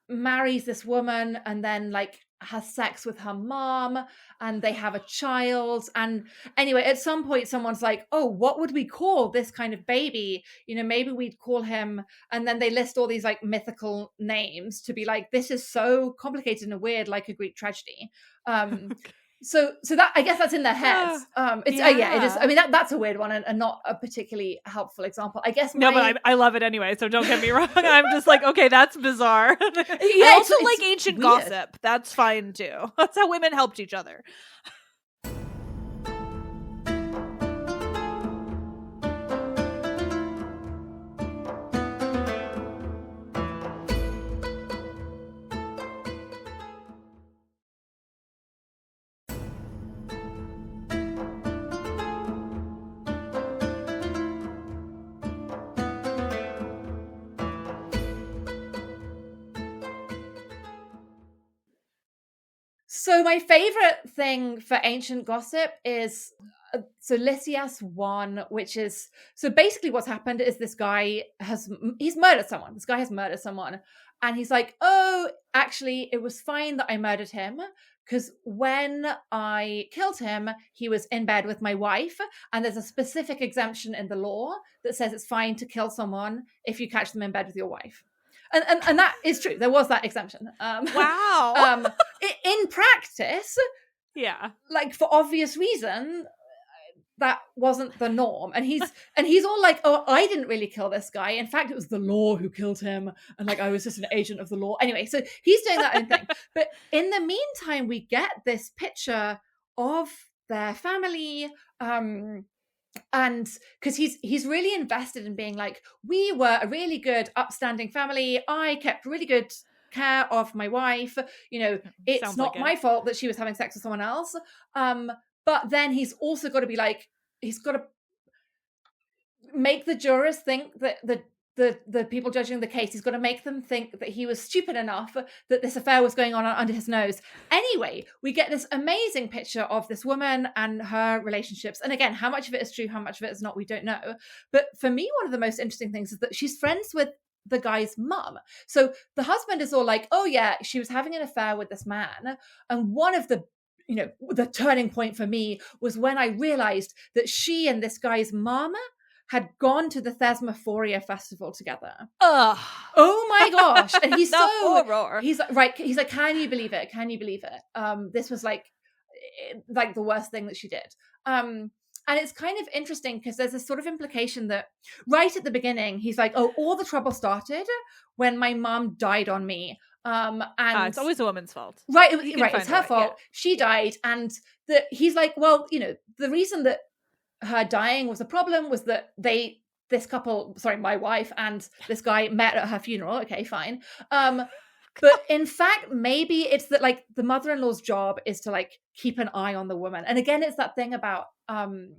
marries this woman and then like has sex with her mom, and they have a child. And anyway, at some point someone's like, oh, what would we call this kind of baby? Maybe we'd call him, and then they list all these like mythical names to be like, this is so complicated and weird, like a Greek tragedy. So that, I guess that's in their heads. It is. I mean, that's a weird one and not a particularly helpful example. I guess. But I love it anyway. So don't get me wrong. I'm just like, okay, that's bizarre. I also like ancient gossip. That's fine too. That's how women helped each other. So my favorite thing for ancient gossip is so Lysias 1, which is, so basically what's happened is this guy he's murdered someone. This guy has murdered someone. And he's like, oh, actually, it was fine that I murdered him because when I killed him, he was in bed with my wife. And there's a specific exemption in the law that says it's fine to kill someone if you catch them in bed with your wife. And that is true. There was that exemption. Wow. In practice, Yeah. like for obvious reason, that wasn't the norm. And he's all like, oh, I didn't really kill this guy. In fact, it was the law who killed him. And like, I was just an agent of the law. Anyway, so he's doing that own thing. But in the meantime, we get this picture of their family. And because he's really invested in being like, we were a really good upstanding family. I kept really good care of my wife. It's Sounds not like my fault that she was having sex with someone else. But then he's also got to be like, he's got to make the jurors think that the people judging the case, he's got to make them think that he was stupid enough that this affair was going on under his nose. Anyway, we get this amazing picture of this woman and her relationships. And again, how much of it is true, how much of it is not, we don't know. But for me, one of the most interesting things is that she's friends with the guy's mum. So the husband is all like, oh yeah, she was having an affair with this man. And one of the turning point for me was when I realized that she and this guy's mama had gone to the Thesmophoria festival together. Ugh. Oh my gosh. And he's The so horror. he's like, can you believe it? Can you believe it? This was like the worst thing that she did. And it's kind of interesting because there's this sort of implication that right at the beginning, he's like, oh, all the trouble started when my mom died on me. And it's always a woman's fault. Right, it's her fault. Yeah. She died. And he's like, well, the reason that her dying was a problem was that this couple, my wife and this guy met at her funeral. Okay, fine. But in fact, maybe it's that like the mother-in-law's job is to like keep an eye on the woman. And again, it's that thing about men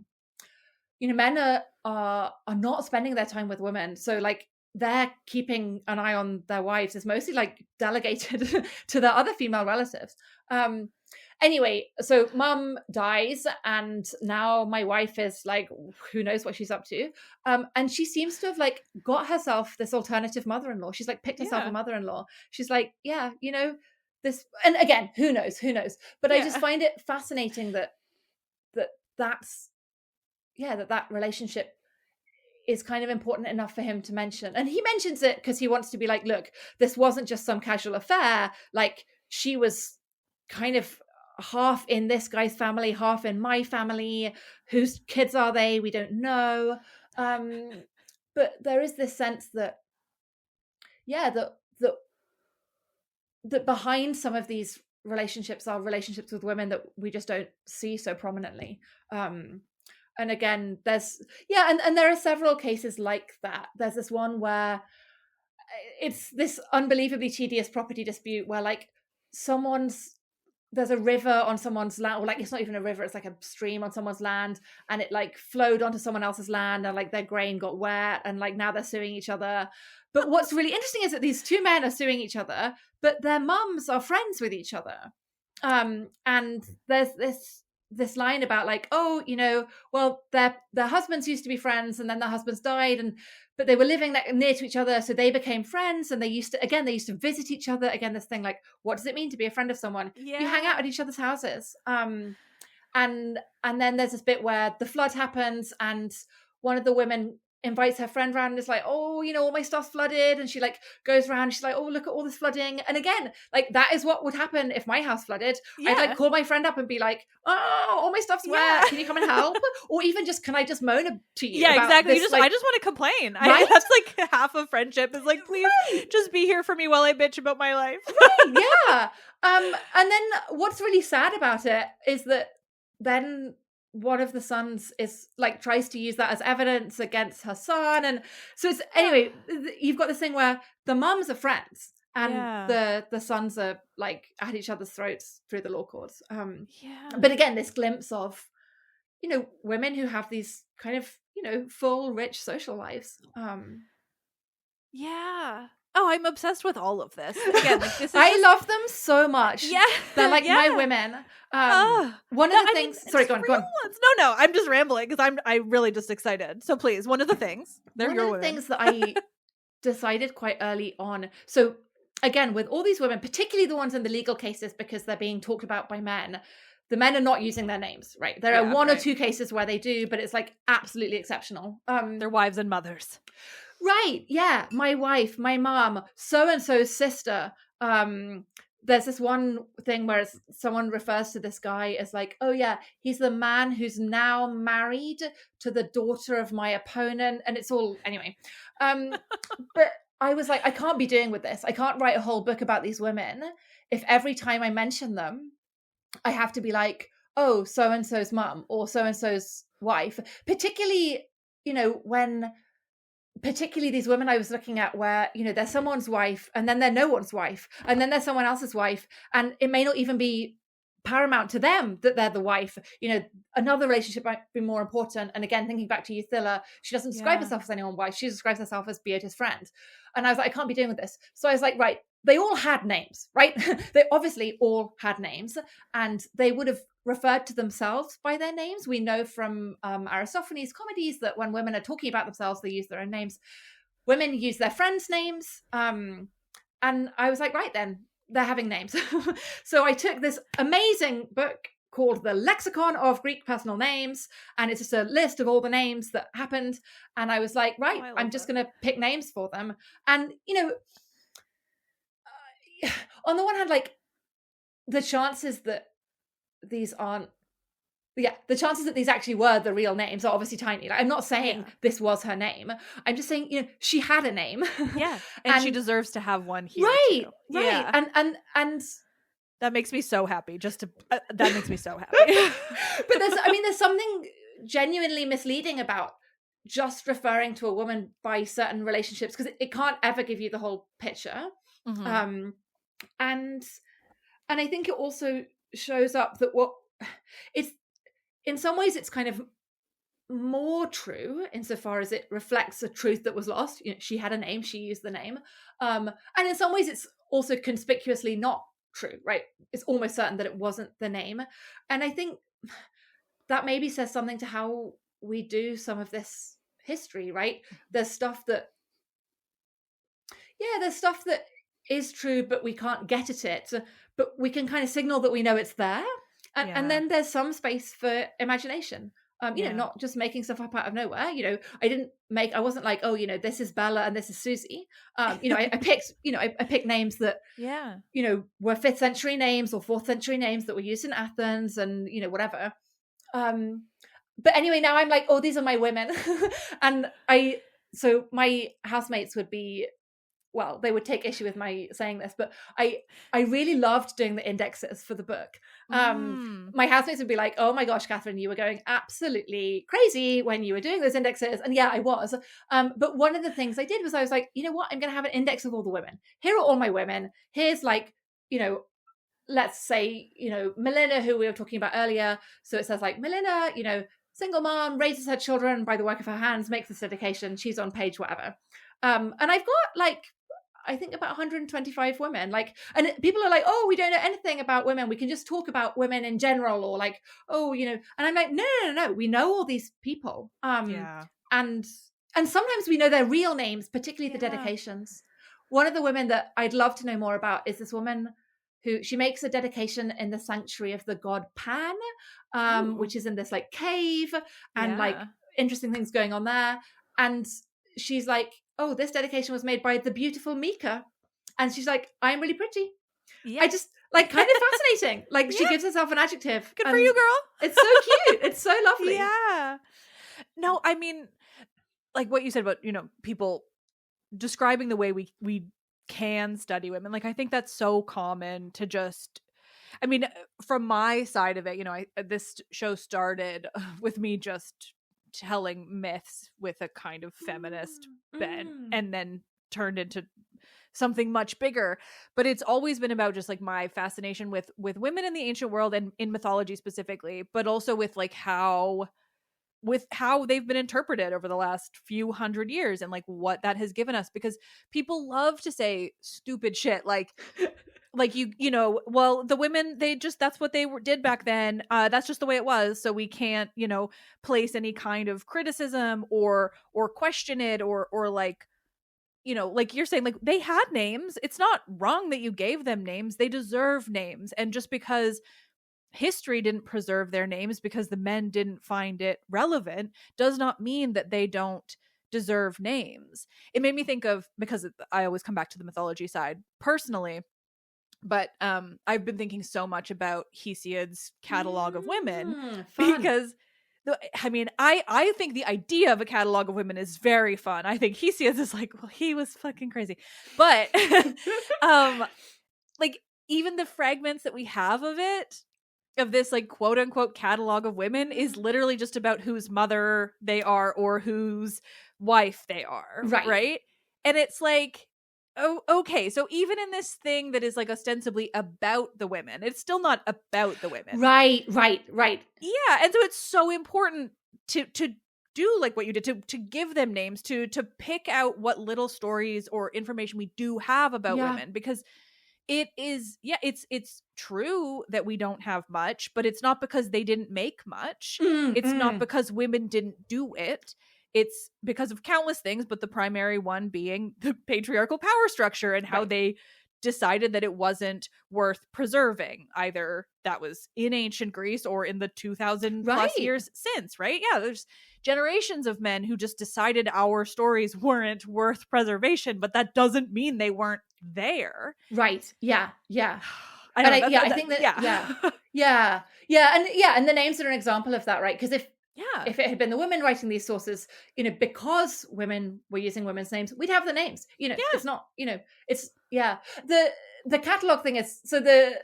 are not spending their time with women. So like they're keeping an eye on their wives is mostly like delegated to their other female relatives. Anyway, so mum dies and now my wife is like, who knows what she's up to. And she seems to have like got herself this alternative mother-in-law. She's like picked herself a mother-in-law. She's like, yeah, this, and again, who knows? But I just find it fascinating that relationship is kind of important enough for him to mention. And he mentions it because he wants to be like, look, this wasn't just some casual affair. Like she was kind of half in this guy's family, half in my family. Whose kids are they? We don't know. But there is this sense that behind some of these relationships are relationships with women that we just don't see so prominently. And again, and there are several cases like that. There's this one where it's this unbelievably tedious property dispute where like there's a river on someone's land, or like it's not even a river, it's like a stream on someone's land, and it like flowed onto someone else's land, and like their grain got wet, and like now they're suing each other. But what's really interesting is that these two men are suing each other, but their mums are friends with each other. And there's this line about like, oh, well, their husbands used to be friends, and then their husbands died, but they were living near to each other, so they became friends, and they used to visit each other. Again, this thing like, what does it mean to be a friend of someone? Yeah. You hang out at each other's houses. And then there's this bit where the flood happens, and one of the women invites her friend around and is like, oh, all my stuff's flooded. And she like goes around and she's like, oh, look at all this flooding. And again, like that is what would happen if my house flooded. Yeah. I'd like call my friend up and be like, oh, all my stuff's wet. Can you come and help? Or even just, can I just moan to you? Yeah, about exactly. This, I just want to complain. Right? That's like half of friendship is like, please just be here for me while I bitch about my life. Right, yeah. And then what's really sad about it is that then one of the sons is like tries to use that as evidence against her son, and so it's anyway you've got this thing where the mums are friends and the sons are like at each other's throats through the law courts. But again, this glimpse of women who have these kind of full rich social lives. Oh, I'm obsessed with all of this. Again, like, this is I love them so much. Yeah. They're like yeah. my women. One of the things. Sorry, go on. Ones. No, I'm just rambling because I'm really just excited. So please, one of the things. One of the things that I decided quite early on. So again, with all these women, particularly the ones in the legal cases, because they're being talked about by men, the men are not using their names, right? There are one or two cases where they do, but it's like absolutely exceptional. Their wives and mothers. Right. Yeah. My wife, my mom, so-and-so's sister. There's this one thing where someone refers to this guy as like, oh yeah, he's the man who's now married to the daughter of my opponent. And it's all, anyway. But I was like, I can't be doing with this. I can't write a whole book about these women if every time I mention them, I have to be like, oh, so-and-so's mum or so-and-so's wife. Particularly, particularly these women I was looking at where, they're someone's wife and then they're no one's wife and then they're someone else's wife. And it may not even be paramount to them that they're the wife. Another relationship might be more important. And again, thinking back to Euthila, she doesn't describe herself as anyone's wife. She describes herself as Boeota's friend. And I was like, I can't be doing with this. So I was like, right, they all had names, right? They obviously all had names and they would have referred to themselves by their names. We know from Aristophanes' comedies that when women are talking about themselves, they use their own names. Women use their friends' names. And I was like, right then, they're having names. So I took this amazing book called The Lexicon of Greek Personal Names, and it's just a list of all the names that happened. And I was like, right, I'm just going to pick names for them. And, on the one hand, like the chances that these actually were the real names are obviously tiny. Like, I'm not saying this was her name. I'm just saying, she had a name. Yeah. And she deserves to have one here. Right. Too. Right. Yeah. And that makes me so happy. That makes me so happy. But there's something genuinely misleading about just referring to a woman by certain relationships because it can't ever give you the whole picture. Mm-hmm. And I think it also shows up that it's in some ways it's kind of more true insofar as it reflects a truth that was lost. She had a name, she used the name, and in some ways it's also conspicuously not true, right? It's almost certain that it wasn't the name. And I think that maybe says something to how we do some of this history, right? There's stuff that is true, but we can't get at it, but we can kind of signal that we know it's there. And then there's some space for imagination. Not just making stuff up out of nowhere. I wasn't like, oh, this is Bella and this is Susie. I picked names that, were 5th century names or 4th century names that were used in Athens and, whatever. But anyway, now I'm like, oh, these are my women. And so my housemates would be, well, they would take issue with my saying this, but I really loved doing the indexes for the book. My housemates would be like, oh my gosh, Katherine, you were going absolutely crazy when you were doing those indexes. And yeah, I was. But one of the things I did was I was like, you know what? I'm going to have an index of all the women. Here are all my women. Here's like, let's say, Melina, who we were talking about earlier. So it says like Melina, single mom, raises her children by the work of her hands, makes this dedication. She's on page whatever. And I've got like, I think about 125 women, like, and people are like, oh, we don't know anything about women. We can just talk about women in general, or like, oh, and I'm like, no. We know all these people. And sometimes we know their real names, particularly the dedications. One of the women that I'd love to know more about is this woman who she makes a dedication in the sanctuary of the god Pan, which is in this like cave and like interesting things going on there. And she's like, oh, this dedication was made by the beautiful Mika. And she's like, I'm really pretty. I just like kind of fascinating. Like she gives herself an adjective. Good for you, girl. It's so cute. It's so lovely. Yeah. No, I mean, like what you said about, people describing the way we can study women. Like, I think that's so common to just, I mean, from my side of it, this show started with me just telling myths with a kind of feminist bent and then turned into something much bigger. But it's always been about just like my fascination with women in the ancient world and in mythology specifically, but also with like how with how they've been interpreted over the last few hundred years and like what that has given us, because people love to say stupid shit like you know, well, the women, they just, that's what they did back then, that's just the way it was, so we can't, you know, place any kind of criticism or question it or like, you know, like you're saying, like they had names, it's not wrong that you gave them names, they deserve names, and just because history didn't preserve their names because the men didn't find it relevant does not mean that they don't deserve names. It made me think of, because I always come back to the mythology side personally, but I've been thinking so much about Hesiod's catalog of women because I mean, I think the idea of a catalog of women is very fun. I think Hesiod's is like, well, he was fucking crazy, but like even the fragments that we have of it, of this like quote unquote catalog of women, is literally just about whose mother they are or whose wife they are, right? And it's like, oh, okay, so even in this thing that is like ostensibly about the women, it's still not about the women, right. Yeah, and so it's so important to do like what you did, to give them names, to pick out what little stories or information we do have about women, because it is, it's true that we don't have much, but it's not because they didn't make much. It's not because women didn't do it. It's because of countless things, but the primary one being the patriarchal power structure and how they decided that it wasn't worth preserving. Either that was in ancient Greece or in the 2000 plus years since, right? Yeah, there's generations of men who just decided our stories weren't worth preservation, but that doesn't mean they weren't there. Right. Yeah. I think that and the names are an example of that, right? Because if it had been the women writing these sources, you know, because women were using women's names, we'd have the names. You know, it's not, you know, it's the catalog thing is, so the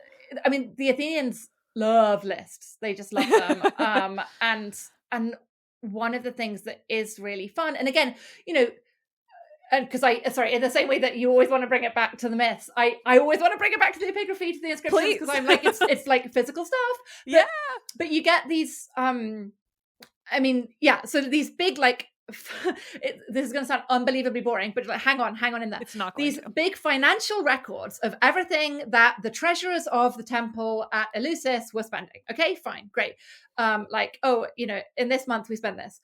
Athenians love lists. They just love them. And one of the things that is really fun, and again, you know, and because in the same way that you always want to bring it back to the myths, I always want to bring it back to the epigraphy, to the inscriptions, because I'm like, it's like physical stuff. But you get these, so these big, like, this is going to sound unbelievably boring, but like, hang on in there. It's not these big financial records of everything that the treasurers of the temple at Eleusis were spending. Okay, fine, great. Like, oh, you know, in this month we spent this.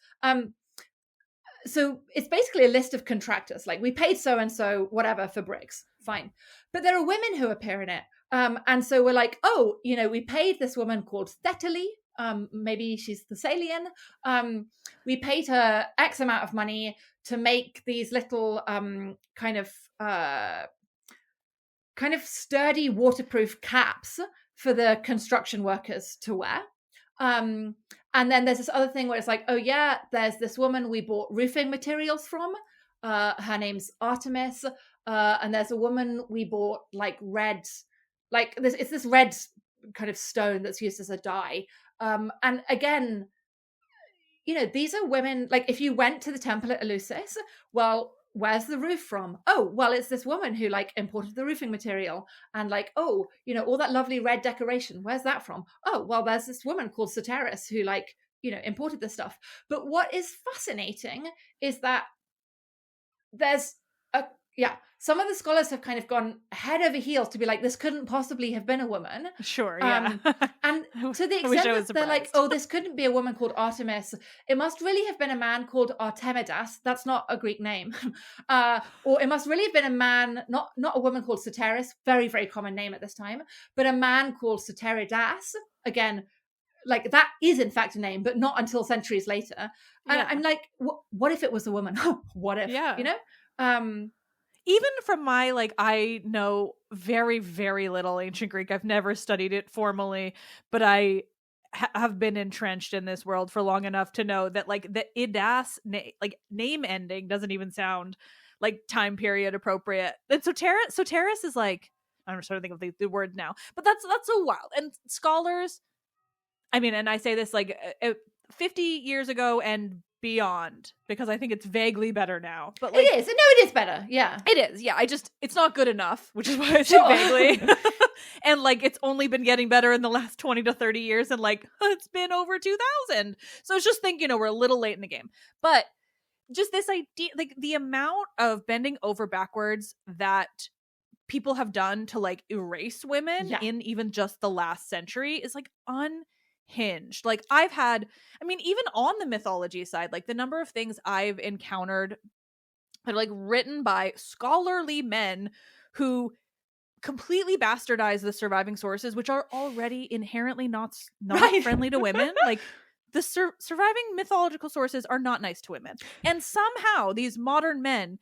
So it's basically a list of contractors. Like, we paid so and so whatever for bricks. Fine, but there are women who appear in it, and so we're like, oh, you know, we paid this woman called Thetaly. Maybe she's Thessalian. We paid her X amount of money to make these little kind of sturdy waterproof caps for the construction workers to wear. And then there's this other thing where it's like, oh yeah, there's this woman we bought roofing materials from. Her name's Artemis. And there's a woman we bought like red, like this. It's this red kind of stone that's used as a dye. And again, you know, these are women, like if you went to the temple at Eleusis, well, where's the roof from? Oh, well, it's this woman who like imported the roofing material. And like, oh, you know, all that lovely red decoration, where's that from? Oh, well, there's this woman called Soteris who like, you know, imported this stuff. But what is fascinating is that there's some of the scholars have kind of gone head over heels to be like, this couldn't possibly have been a woman. Sure, yeah. And to the extent that they're like, oh, this couldn't be a woman called Artemis. It must really have been a man called Artemidas. That's not a Greek name. Or it must really have been a man, not a woman called Soteris, very, very common name at this time, but a man called Soteridas. Again, like that is in fact a name, but not until centuries later. And I'm like, what if it was a woman? What if, you know? Even from my, like, I know very, very little ancient Greek. I've never studied it formally, but I have been entrenched in this world for long enough to know that, like, the idas, name ending doesn't even sound like time period appropriate. And Soteris is like, I'm trying to think of the word now, but that's so wild. And scholars, I mean, and I say this like 50 years ago and beyond, because I think it's vaguely better now. But It is. No, it is better. Yeah. It is. Yeah. It's not good enough, which is why I say vaguely. And like, it's only been getting better in the last 20 to 30 years. And like, it's been over 2000. So it's just think, we're a little late in the game. But just this idea, like the amount of bending over backwards that people have done to like erase women in even just the last century is like unhinged. Like even on the mythology side, like the number of things I've encountered that are like written by scholarly men who completely bastardize the surviving sources, which are already inherently not friendly to women. Like the surviving mythological sources are not nice to women. And somehow these modern men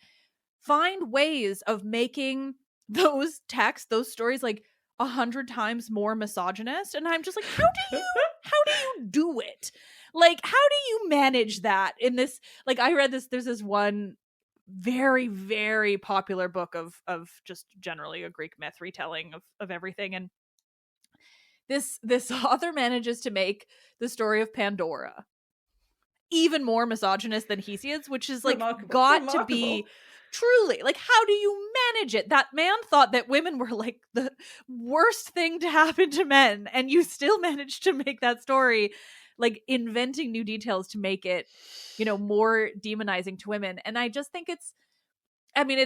find ways of making those texts, those stories, like 100 times more misogynist. And I'm just like, how do you do it? Like, how do you manage that in this? Like, I read this, there's this one very, very popular book of just generally a Greek myth retelling of everything. And this author manages to make the story of Pandora even more misogynist than Hesiod's, which is like to be truly, like, how do you manage it? That man thought that women were like the worst thing to happen to men, and you still managed to make that story, like inventing new details to make it, more demonizing to women. And I just think it's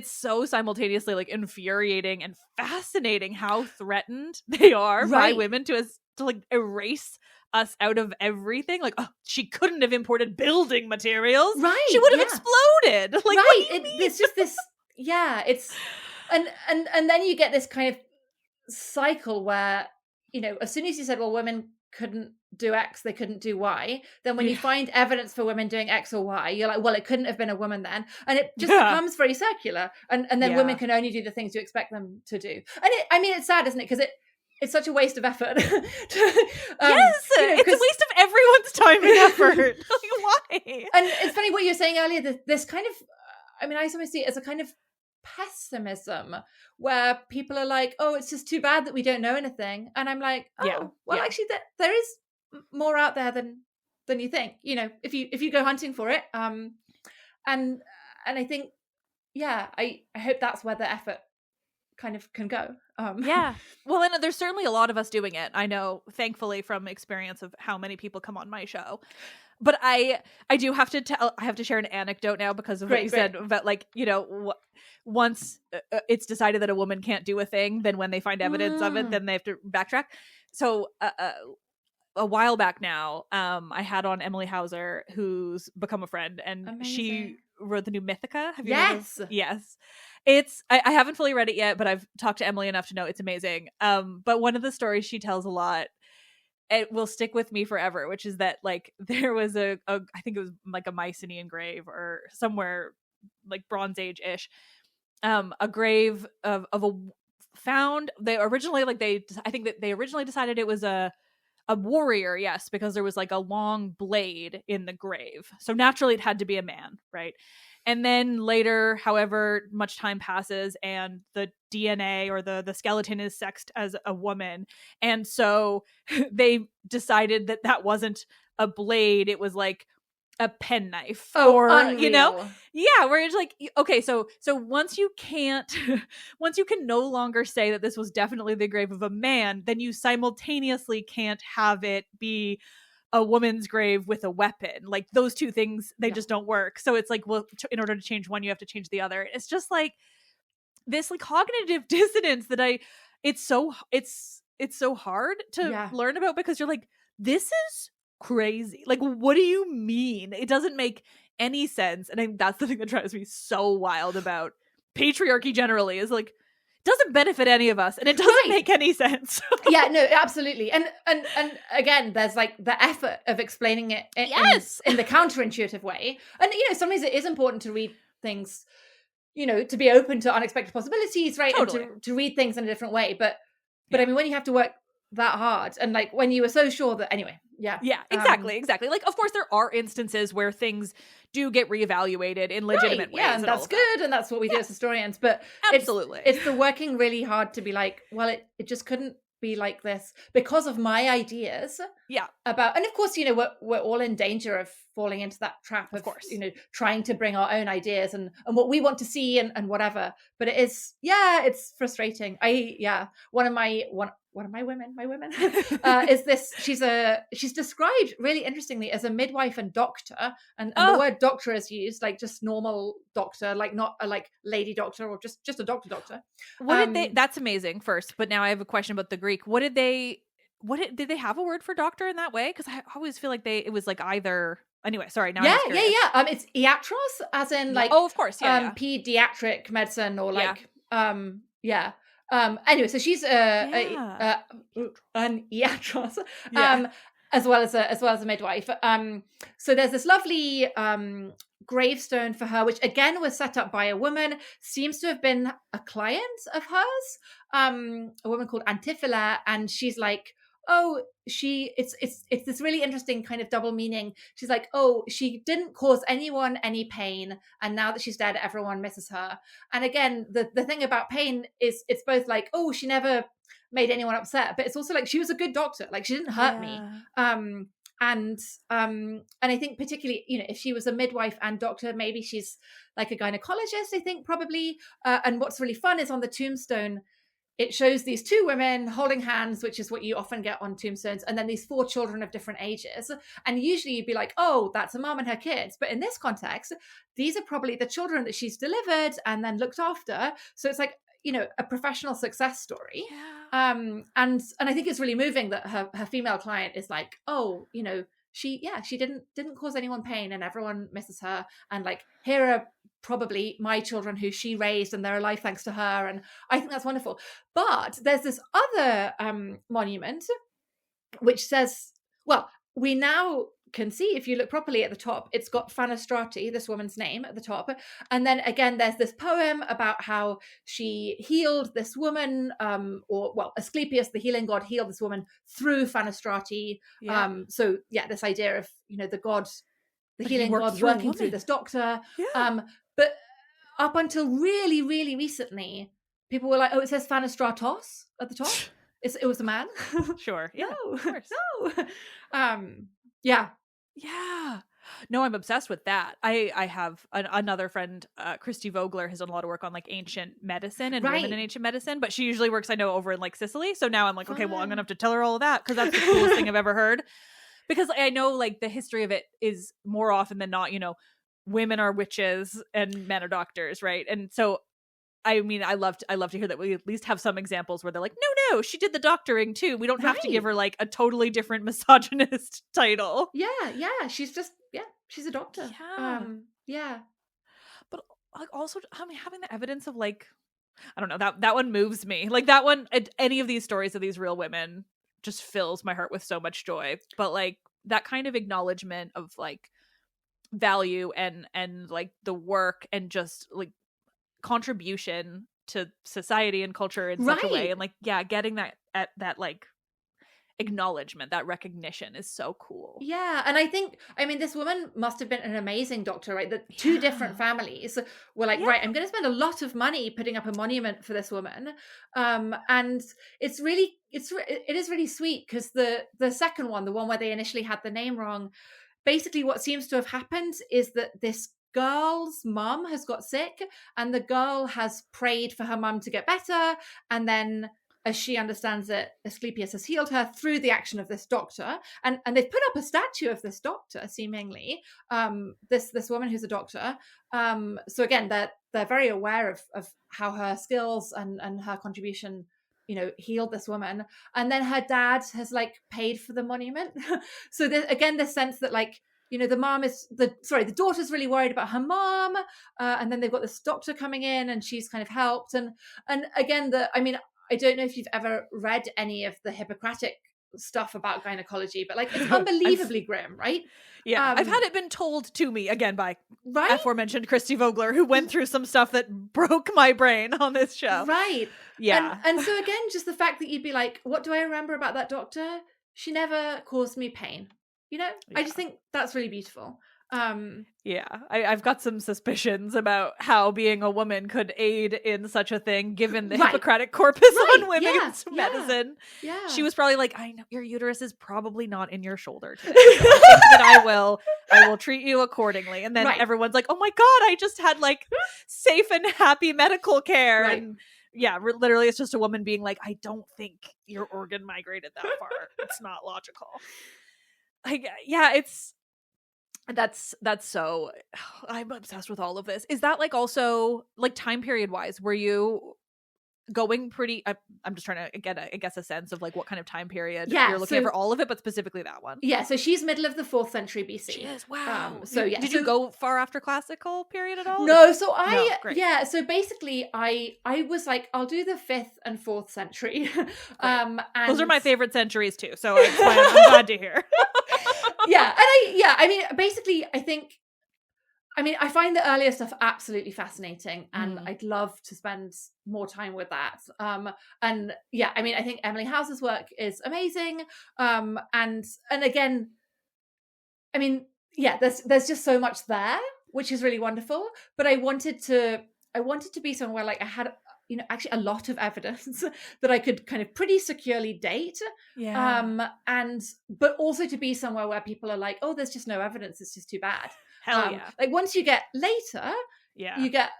so simultaneously like infuriating and fascinating how threatened they are by women to like erase us out of everything. Like, oh, she couldn't have imported building materials. Right. She would have exploded. Like, what do you mean? It's just this, it's, and then you get this kind of cycle where, as soon as you said, well, women couldn't do X, they couldn't do Y, then when you find evidence for women doing X or Y, you're like, well, it couldn't have been a woman then. And it just becomes very circular. And then women can only do the things you expect them to do. And it's sad, isn't it? Because it's such a waste of effort. It's a waste of everyone's time and effort. Like, why? And it's funny what you were saying earlier, this kind of, I sometimes see it as a kind of pessimism where people are like, oh, it's just too bad that we don't know anything. And I'm like, actually there is more out there than you think, if you go hunting for it. And I think, I hope that's where the effort kind of can go. Well, and there's certainly a lot of us doing it. I know, thankfully, from experience of how many people come on my show. But I do have to I have to share an anecdote now because of what you said about, like, once it's decided that a woman can't do a thing, then when they find evidence of it, then they have to backtrack. So a while back now, I had on Emily Hauser, who's become a friend, and she wrote the new Mythica. Have you read it? Yes. It's I haven't fully read it yet, but I've talked to Emily enough to know it's amazing. But one of the stories she tells a lot, it will stick with me forever, which is that, like, there was I think it was like a Mycenaean grave or somewhere like Bronze Age-ish, a grave of a found. They originally I think that they originally decided it was a warrior, yes, because there was like a long blade in the grave. So naturally it had to be a man, right? And then later, however much time passes, and the DNA or the skeleton is sexed as a woman. And so they decided that wasn't a blade, it was like a penknife. Unreal. Where it's like, okay, so once you can no longer say that this was definitely the grave of a man, then you simultaneously can't have it be a woman's grave with a weapon. Like, those two things, they just don't work. So it's like, well, in order to change one, you have to change the other. It's just like this like cognitive dissonance that it's so hard to learn about, because you're like, this is crazy. Like, what do you mean? It doesn't make any sense. And that's the thing that drives me so wild about patriarchy generally, is like, doesn't benefit any of us, and it doesn't make any sense. No, absolutely. And again, there's like the effort of explaining it in the counterintuitive way. And sometimes it is important to read things, to be open to unexpected possibilities, right? Totally. And to read things in a different way. But when you have to work that hard, and like when you were so sure that exactly. Like, of course there are instances where things do get reevaluated in legitimate ways, and that's good, and that's what we do as historians. But absolutely, it's the working really hard to be like, well, it just couldn't be like this because of my ideas about, and of course, we're all in danger of falling into that trap of course, trying to bring our own ideas and what we want to see and whatever. But it is, it's frustrating. One of my women is this. She's described really interestingly as a midwife and doctor, and the word doctor is used like just normal doctor, like not a like lady doctor or just a doctor. What did they? That's amazing. First, but now I have a question about the Greek. Did they have a word for doctor in that way? Because I always feel like it was like either. Anyway, sorry. Now it's iatros, as in like of course, pediatric medicine or like anyway, so she's an iatros, as well as a midwife. So there's this lovely gravestone for her, which again was set up by a woman, seems to have been a client of hers, a woman called Antiphyla, and she's like, it's this really interesting kind of double meaning. She's like, she didn't cause anyone any pain, and now that she's dead, everyone misses her. And again, the thing about pain is it's both like, she never made anyone upset, but it's also like she was a good doctor, like she didn't hurt me. And I think particularly, if she was a midwife and doctor, maybe she's like a gynecologist, I think probably. And what's really fun is on the tombstone, it shows these two women holding hands, which is what you often get on tombstones, and then these 4 children of different ages. And usually you'd be like, that's a mom and her kids. But in this context, these are probably the children that she's delivered and then looked after. So it's like, a professional success story. And I think it's really moving that her female client is like, she didn't cause anyone pain and everyone misses her. And like, here are probably my children who she raised and they're alive thanks to her. And I think that's wonderful. But there's this other monument which says, we now can see, if you look properly at the top, it's got Phanostrati, this woman's name, at the top. And then again, there's this poem about how she healed this woman, Asclepius, the healing god, healed this woman through Phanostrati. This idea of, the god, the healing god working through this doctor. But up until really, really recently, people were like, it says Phanostratos at the top. It was a man. Sure. Yeah, no, of course. Yeah. No, I'm obsessed with that. I have another friend, Christy Vogler, has done a lot of work on like ancient medicine and women in ancient medicine, but she usually works, I know, over in like Sicily. So now I'm like, okay, well, I'm gonna have to tell her all of that because that's the coolest thing I've ever heard. Because I know like the history of it is more often than not, women are witches and men are doctors, right? And so I mean, I love to hear that we at least have some examples where they're like, no, she did the doctoring too. We don't have to give her like a totally different misogynist title. Yeah. She's just, she's a doctor. But like also, I mean, having the evidence of like, I don't know, that one moves me. Like that one, any of these stories of these real women just fills my heart with so much joy. But like that kind of acknowledgement of like value and like the work and just like contribution to society and culture in such a way, and like getting that like acknowledgement, that recognition is so cool. And I mean this woman must have been an amazing doctor, right? The 2 different families were like, right, I'm going to spend a lot of money putting up a monument for this woman, and it is really sweet because the second one, the one where they initially had the name wrong, basically what seems to have happened is that this girl's mum has got sick and the girl has prayed for her mum to get better, and then as she understands it, Asclepius has healed her through the action of this doctor, and they've put up a statue of this doctor, seemingly this woman who's a doctor. So again, they're very aware of how her skills and her contribution healed this woman, and then her dad has like paid for the monument. So again, this sense that like, the daughter's really worried about her mom, and then they've got this doctor coming in and she's kind of helped, and again I don't know if you've ever read any of the Hippocratic stuff about gynecology, but like it's unbelievably grim, right? I've had it been told to me again by aforementioned Christy Vogler, who went through some stuff that broke my brain on this show, and so again, just the fact that you'd be like, what do I remember about that doctor? She never caused me pain. I just think that's really beautiful. Yeah, I've got some suspicions about how being a woman could aid in such a thing, given the Hippocratic corpus on women's medicine. Yeah. She was probably like, I know your uterus is probably not in your shoulder today, so I think that I will treat you accordingly. And then everyone's like, oh my God, I just had like safe and happy medical care. And yeah, literally it's just a woman being like, I don't think your organ migrated that far. It's not logical. Like, yeah, that's so I'm obsessed with all of this. Is that like also like time period wise, were you going pretty I'm just trying to get a sense of like what kind of time period you're looking at for all of it, but specifically that one? Yeah, so she's middle of the 4th century BC. She is. Wow. Did so you go far after classical period at all? No, so so basically I was like, I'll do the 5th and 4th century. And those are my favorite centuries too, so I'm glad to hear. I mean, basically, I find the earlier stuff absolutely fascinating, and I'd love to spend more time with that. And yeah, I mean, I think Emily House's work is amazing. And again, I mean, yeah, there's just so much there, which is really wonderful. But I wanted to be somewhere like I had, actually a lot of evidence that I could kind of pretty securely date. Yeah. But also to be somewhere where people are like, oh, there's just no evidence. It's just too bad. Hell yeah. Like once you get later, you get,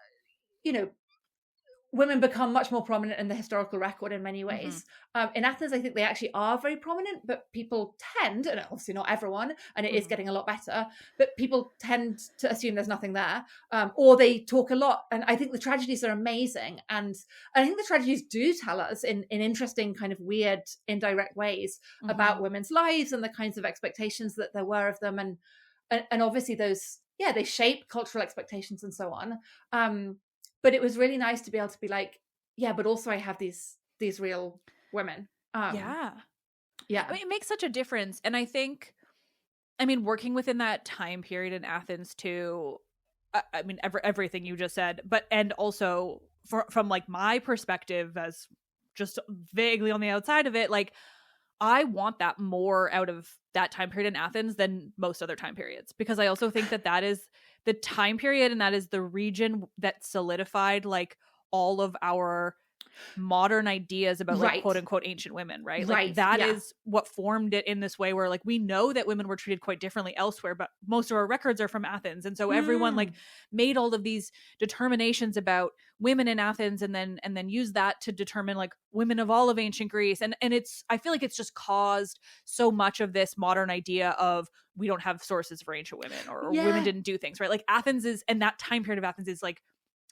women become much more prominent in the historical record in many ways. In Athens, I think they actually are very prominent, but people tend, and obviously not everyone, and it is getting a lot better, but people tend to assume there's nothing there, or they talk a lot. And I think the tragedies are amazing. And I think the tragedies do tell us in interesting kind of weird, indirect ways about women's lives and the kinds of expectations that there were of them. And obviously those, they shape cultural expectations and so on. But it was really nice to be able to be like, but also I have these real women. I mean, it makes such a difference. And I think, working within that time period in Athens too, I mean, everything you just said, and also from like my perspective as just vaguely on the outside of it, like I want that more out of that time period in Athens than most other time periods, because I also think that is the time period and that is the region that solidified like all of our modern ideas about like quote unquote ancient women, right? Like that is what formed it in this way where like we know that women were treated quite differently elsewhere, but most of our records are from Athens. And so everyone like made all of these determinations about women in Athens and then used that to determine like women of all of ancient Greece. And I feel like it's just caused so much of this modern idea of we don't have sources for ancient women or women didn't do things, right? Like Athens is, and that time period of Athens is like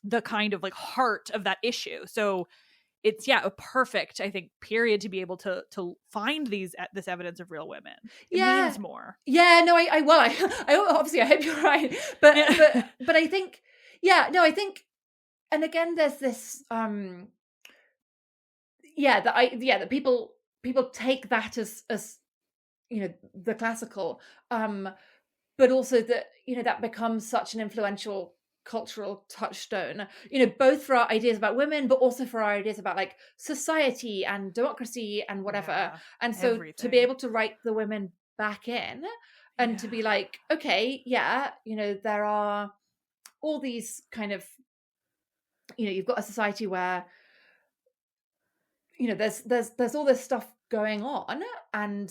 the kind of like heart of that issue. So it's a perfect, I think, period to be able to find this evidence of real women. It means more. Yeah, no, I obviously I hope you're right, but I think, I think, and again, there's this, that people take that as the classical, but also that that becomes such an influential cultural touchstone, both for our ideas about women, but also for our ideas about like society and democracy and whatever. And so to be able to write the women back in and to be like, okay, there are all these kind of, you've got a society where, there's all this stuff going on, and,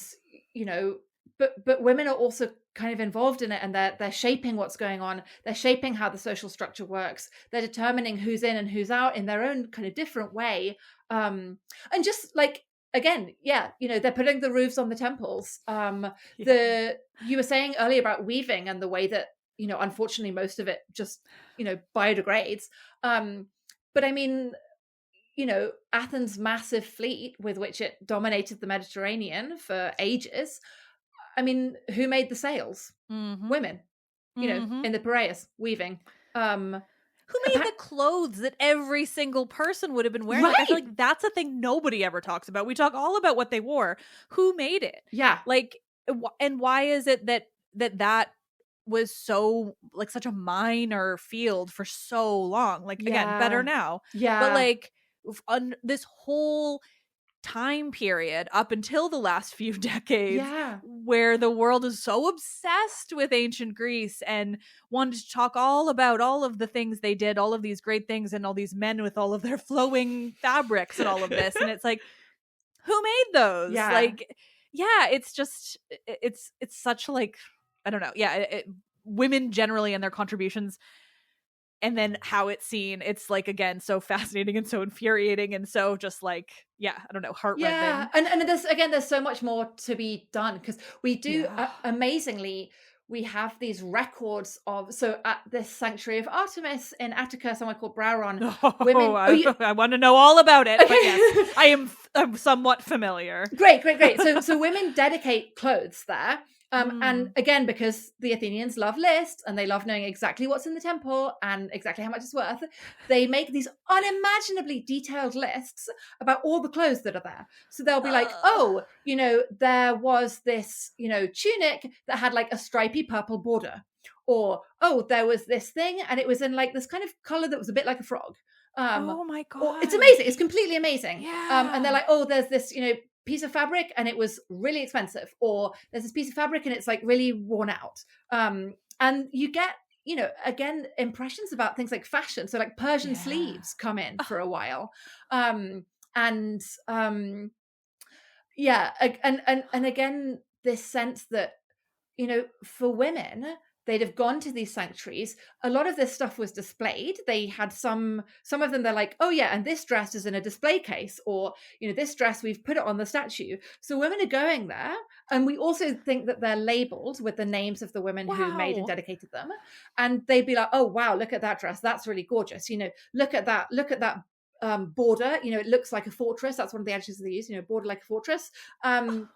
but women are also kind of involved in it, and they're shaping what's going on. They're shaping how the social structure works. They're determining who's in and who's out in their own kind of different way. And just like, again, they're putting the roofs on the temples. You were saying earlier about weaving and the way that, unfortunately most of it just, biodegrades. But I mean, Athens' massive fleet with which it dominated the Mediterranean for ages. I mean, who made the sails? Women, in the Piraeus, weaving. Who made the clothes that every single person would have been wearing? Like, I feel like that's a thing nobody ever talks about. We talk all about what they wore. Who made it? Yeah. Like, and why is it that was so like such a minor field for so long? Like, again, better now. Yeah. But like on this whole time period up until the last few decades, where the world is so obsessed with ancient Greece and wanted to talk all about all of the things they did, all of these great things, and all these men with all of their flowing fabrics and all of this. And it's like, who made those? Yeah. Like, yeah, it's just, it's such like, I don't know. Yeah. Women generally and their contributions, and then how it's seen, it's like, again, so fascinating and so infuriating and so just like, yeah, I don't know, heart-rending. Yeah, and there's so much more to be done, because we do amazingly, we have these records of, so at this sanctuary of Artemis in Attica, somewhere called Brauron, women. I want to know all about it. Okay. But yes, I'm somewhat familiar. Great. So women dedicate clothes there. And again, because the Athenians love lists and they love knowing exactly what's in the temple and exactly how much it's worth, they make these unimaginably detailed lists about all the clothes that are there. So they'll be like, oh, there was this, tunic that had like a stripy purple border. Or, oh, there was this thing and it was in like this kind of color that was a bit like a frog. Oh my God. It's amazing. It's completely amazing. Yeah. And they're like, oh, there's this, piece of fabric and it was really expensive, or there's this piece of fabric and it's like really worn out. And you get, again, impressions about things like fashion. So like Persian sleeves come in for a while. And again, this sense that, for women, they'd have gone to these sanctuaries. A lot of this stuff was displayed. They had some of them, they're like, oh yeah, and this dress is in a display case, or, this dress, we've put it on the statue. So women are going there. And we also think that they're labeled with the names of the women who made and dedicated them. And they'd be like, oh, wow, look at that dress. That's really gorgeous. Look at that border. It looks like a fortress. That's one of the adjectives they use, border like a fortress. And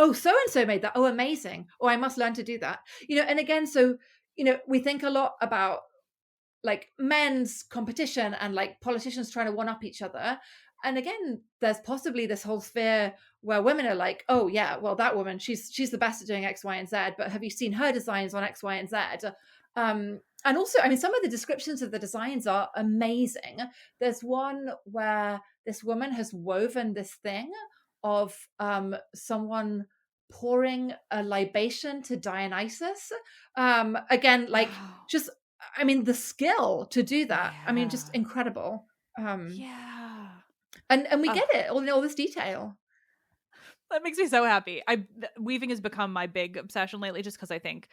oh, so-and-so made that. Oh, amazing. Oh, I must learn to do that. And again, so, we think a lot about like men's competition and like politicians trying to one up each other. And again, there's possibly this whole sphere where women are like, oh yeah, well, that woman, she's the best at doing X, Y, and Z, but have you seen her designs on X, Y, and Z? And also, some of the descriptions of the designs are amazing. There's one where this woman has woven this thing of someone pouring a libation to Dionysus. Again, like just, the skill to do that. Just incredible. And we get it all this detail. That makes me so happy. Weaving has become my big obsession lately, just because I think,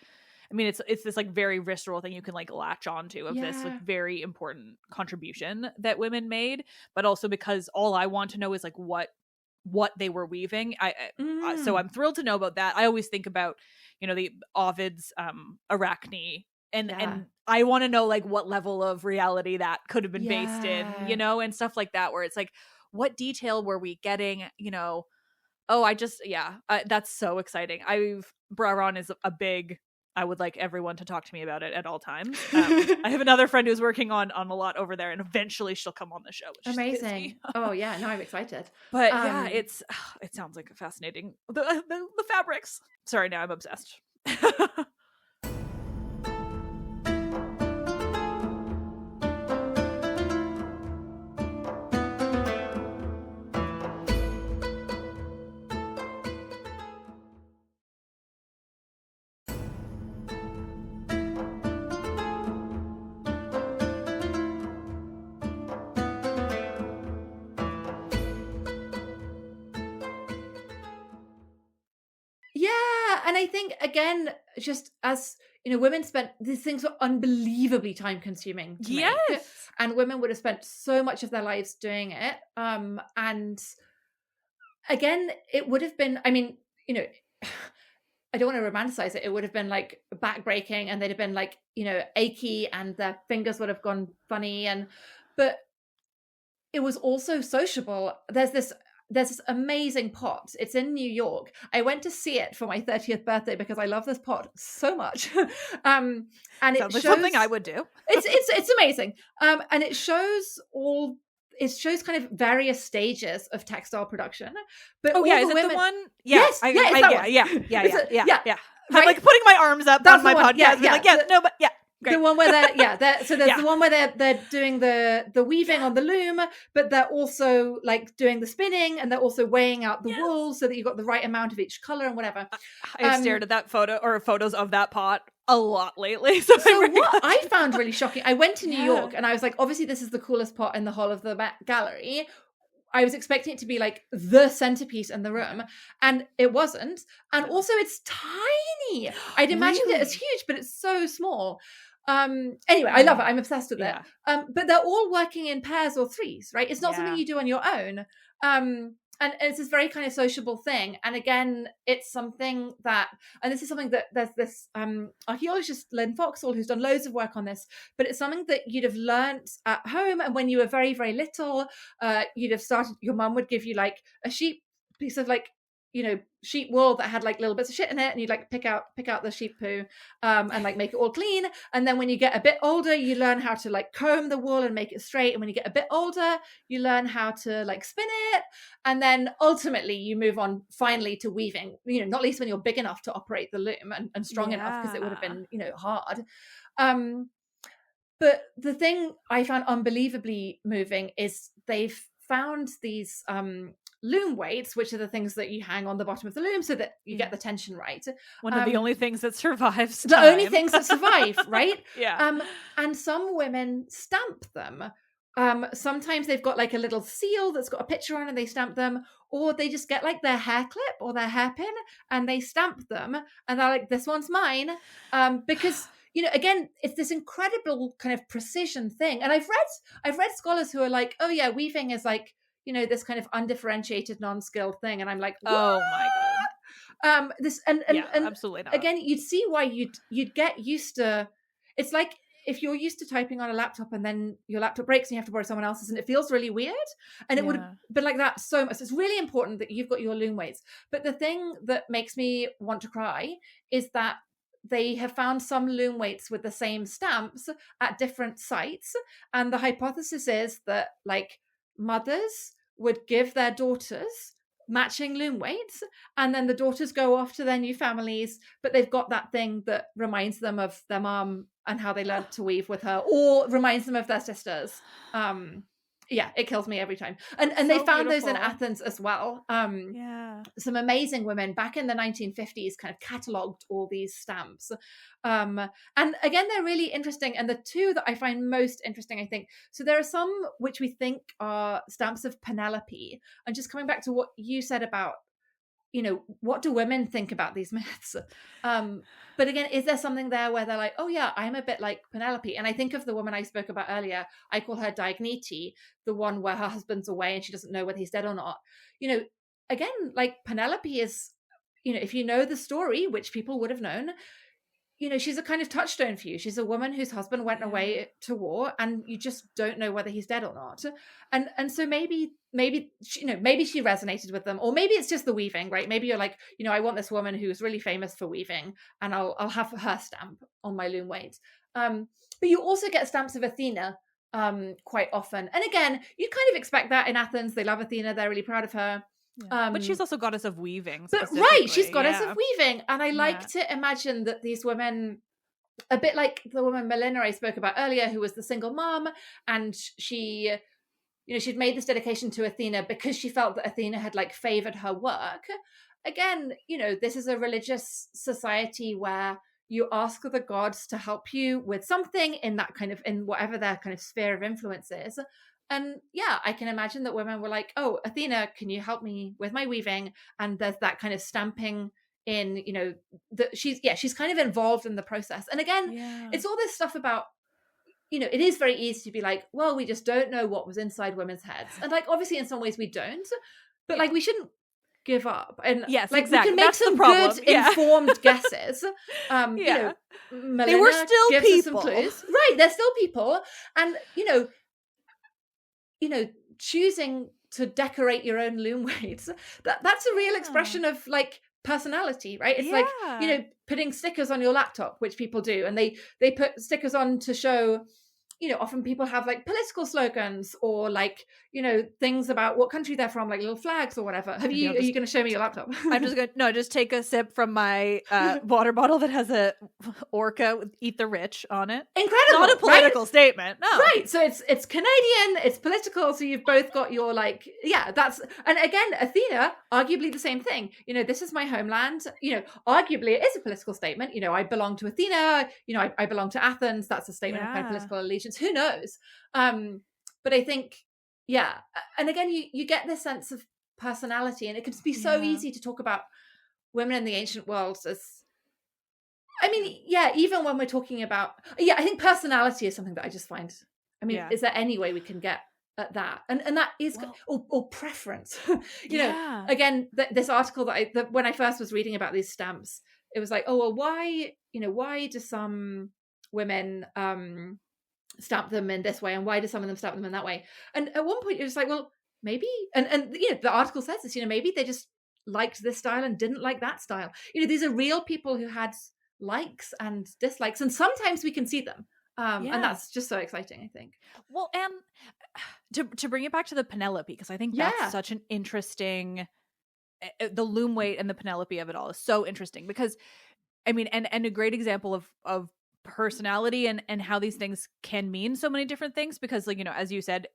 it's this like very visceral thing you can like latch onto of this like very important contribution that women made, but also because all I want to know is like what they were weaving. So I'm thrilled to know about that. I always think about, the Ovid's Arachne, and I want to know like what level of reality that could have been based in, and stuff like that, where it's like, what detail were we getting, that's so exciting. Brauron is a big, I would like everyone to talk to me about it at all times. I have another friend who's working on a lot over there, and eventually she'll come on the show. Amazing. Oh yeah, no, I'm excited. But it sounds like a fascinating, the fabrics. Sorry, now I'm obsessed. And I think, again, just as, women spent, these things were unbelievably time consuming to make. And women would have spent so much of their lives doing it. And again, it would have been, I don't want to romanticize it. It would have been like backbreaking, and they'd have been like, achy, and their fingers would have gone funny. But it was also sociable. There's this amazing pot. It's in New York. I went to see it for my 30th birthday because I love this pot so much. And it shows something I would do. It's amazing. And it shows kind of various stages of textile production. But is it the one? Yeah. Yes, yeah. Yeah. I'm like putting my arms up on my podcast. Yeah. The one where so there's the one where they're doing the weaving on the loom, but they're also like doing the spinning, and they're also weighing out the wool so that you've got the right amount of each color and whatever. I've stared at that photo or photos of that pot a lot lately. So what I found really shocking, I went to New York and I was like, obviously this is the coolest pot in the whole of the Met Gallery. I was expecting it to be like the centerpiece in the room, and it wasn't. And also it's tiny. I'd imagined it as huge, but it's so small. Anyway, I love it. I'm obsessed with it. But they're all working in pairs or threes, right? It's not something you do on your own. And it's this very kind of sociable thing. And again, it's something that, and this is something that there's this archaeologist, Lynn Foxall, who's done loads of work on this, but it's something that you'd have learnt at home. And when you were very, very little, you'd have started, your mum would give you like a piece of like, sheep wool that had like little bits of shit in it, and you'd like pick out the sheep poo and like make it all clean. And then when you get a bit older, you learn how to like comb the wool and make it straight. And when you get a bit older, you learn how to like spin it. And then ultimately you move on finally to weaving, not least when you're big enough to operate the loom and strong enough, because it would have been, hard. But the thing I found unbelievably moving is they've found these loom weights, which are the things that you hang on the bottom of the loom so that you get the tension right. One of the only things that survives time. The only things that survive, right? Yeah. And some women stamp them. Sometimes they've got like a little seal that's got a picture on and they stamp them, or they just get like their hair clip or their hairpin and they stamp them, and they're like, this one's mine. Because again, it's this incredible kind of precision thing. And I've read scholars who are like, oh yeah, weaving is like, this kind of undifferentiated, non-skilled thing. And I'm like, what? Oh my God. This and absolutely not. Again, you'd see why you'd get used to. It's like if you're used to typing on a laptop and then your laptop breaks and you have to borrow someone else's, and it feels really weird. And it would have been like that so much. So it's really important that you've got your loom weights. But the thing that makes me want to cry is that they have found some loom weights with the same stamps at different sites. And the hypothesis is that like mothers would give their daughters matching loom weights, and then the daughters go off to their new families, but they've got that thing that reminds them of their mom and how they learned to weave with her, or reminds them of their sisters. It kills me every time. And so they found those in Athens as well. Some amazing women back in the 1950s kind of catalogued all these stamps. And again, they're really interesting. And the two that I find most interesting, I think, so there are some which we think are stamps of Penelope. And just coming back to what you said about, what do women think about these myths? But again, is there something there where they're like, oh yeah, I'm a bit like Penelope? And I think of the woman I spoke about earlier. I call her Diagnete, the one where her husband's away and she doesn't know whether he's dead or not. Again, like Penelope is, if you know the story, which people would have known, she's a kind of touchstone for you. She's a woman whose husband went away to war, and you just don't know whether he's dead or not. And so maybe she resonated with them, or maybe it's just the weaving, right? Maybe you're like, I want this woman who's really famous for weaving, and I'll have her stamp on my loom weight. But you also get stamps of Athena quite often. And again, you kind of expect that in Athens. They love Athena. They're really proud of her. But she's also goddess of weaving. But right, she's goddess of weaving. And I like to imagine that these women, a bit like the woman Melina I spoke about earlier, who was the single mom, and she'd made this dedication to Athena because she felt that Athena had like favored her work. Again, this is a religious society where you ask the gods to help you with something in whatever their kind of sphere of influence is. And I can imagine that women were like, oh, Athena, can you help me with my weaving? And there's that kind of stamping in, that she's kind of involved in the process. And again, it's all this stuff about, it is very easy to be like, well, we just don't know what was inside women's heads. And like, obviously in some ways we don't, but like we shouldn't give up. And yes, like exactly. We can make some good informed guesses. Melina they were still gives people. Us some clues. Right, they're still people. And choosing to decorate your own loom weights, that's a real expression of like personality, right? It's like, putting stickers on your laptop, which people do, and they put stickers on to show often people have like political slogans or like, things about what country they're from, like little flags or whatever. Are you going to show me your laptop? I'm just going to just take a sip from my water bottle that has a orca with "Eat the Rich" on it. Incredible. Not a political statement. No. Right. So it's Canadian, it's political. So you've both got your like, and again, Athena, arguably the same thing. This is my homeland. Arguably it is a political statement. I belong to Athena. I belong to Athens. That's a statement of kind of political allegiance. Who knows? But I think, and again, you get this sense of personality, and it can be so easy to talk about women in the ancient world as, even when we're talking about, I think personality is something that I just find, is there any way we can get at that? And that is, or preference, again, this article that when I first was reading about these stamps, it was like, oh, well, why do some women, stamp them in this way, and why do some of them stamp them in that way? And at one point it was like, well, maybe, and the article says this, maybe they just liked this style and didn't like that style. These are real people who had likes and dislikes, and sometimes we can see them, and that's just so exciting, I think. Well, and to bring it back to the Penelope, because I think that's such an interesting, the loom weight and the Penelope of it all is so interesting, because and a great example of personality and how these things can mean so many different things, because like, as you said,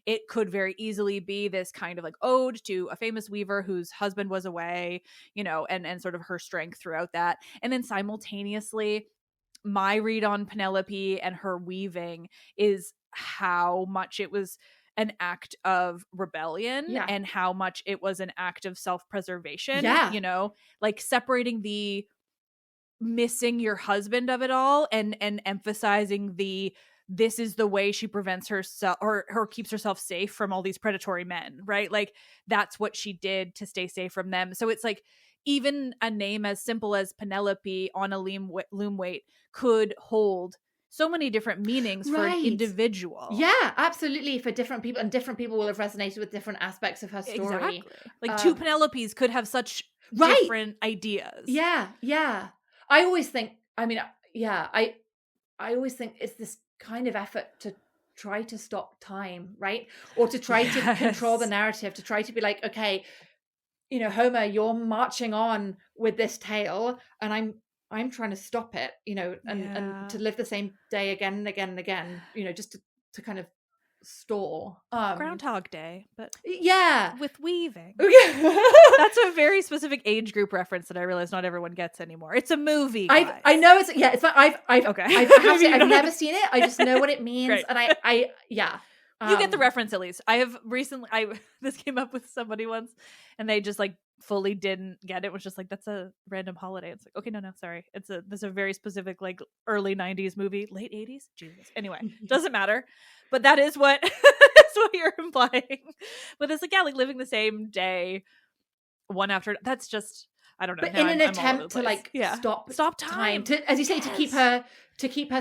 it could very easily be this kind of like ode to a famous weaver whose husband was away, and sort of her strength throughout that. And then simultaneously, my read on Penelope and her weaving is how much it was an act of rebellion and how much it was an act of self-preservation, like separating the missing your husband of it all and emphasizing this is the way she prevents herself or keeps herself safe from all these predatory men, right? Like that's what she did to stay safe from them. So it's like even a name as simple as Penelope on a loom weight could hold so many different meanings for an individual. Yeah, absolutely, for different people, and different people will have resonated with different aspects of her story. Exactly. Like two Penelopes could have such different ideas. Yeah. I always think, I always think it's this kind of effort to try to stop time, right? Or to try to control the narrative, to try to be like, okay, Homer, you're marching on with this tale, and I'm trying to stop it, and to live the same day again and again and again, just to kind of stall. Groundhog Day, but with weaving. That's a very specific age group reference that I realize not everyone gets anymore. It's a movie. I know it's not. I've never seen it. I just know what it means, Great. And you get the reference at least. I have recently. This came up with somebody once, and they just like fully didn't get it. It was just like, that's a random holiday. It's like, okay, no, sorry. This is a very specific like early 90s movie, late 80s. Jesus. Anyway, doesn't matter. But that is what that's what you're implying. But it's like, like living the same day, one after. That's just, I don't know. But in an attempt to like stop time, to, as you say, to keep her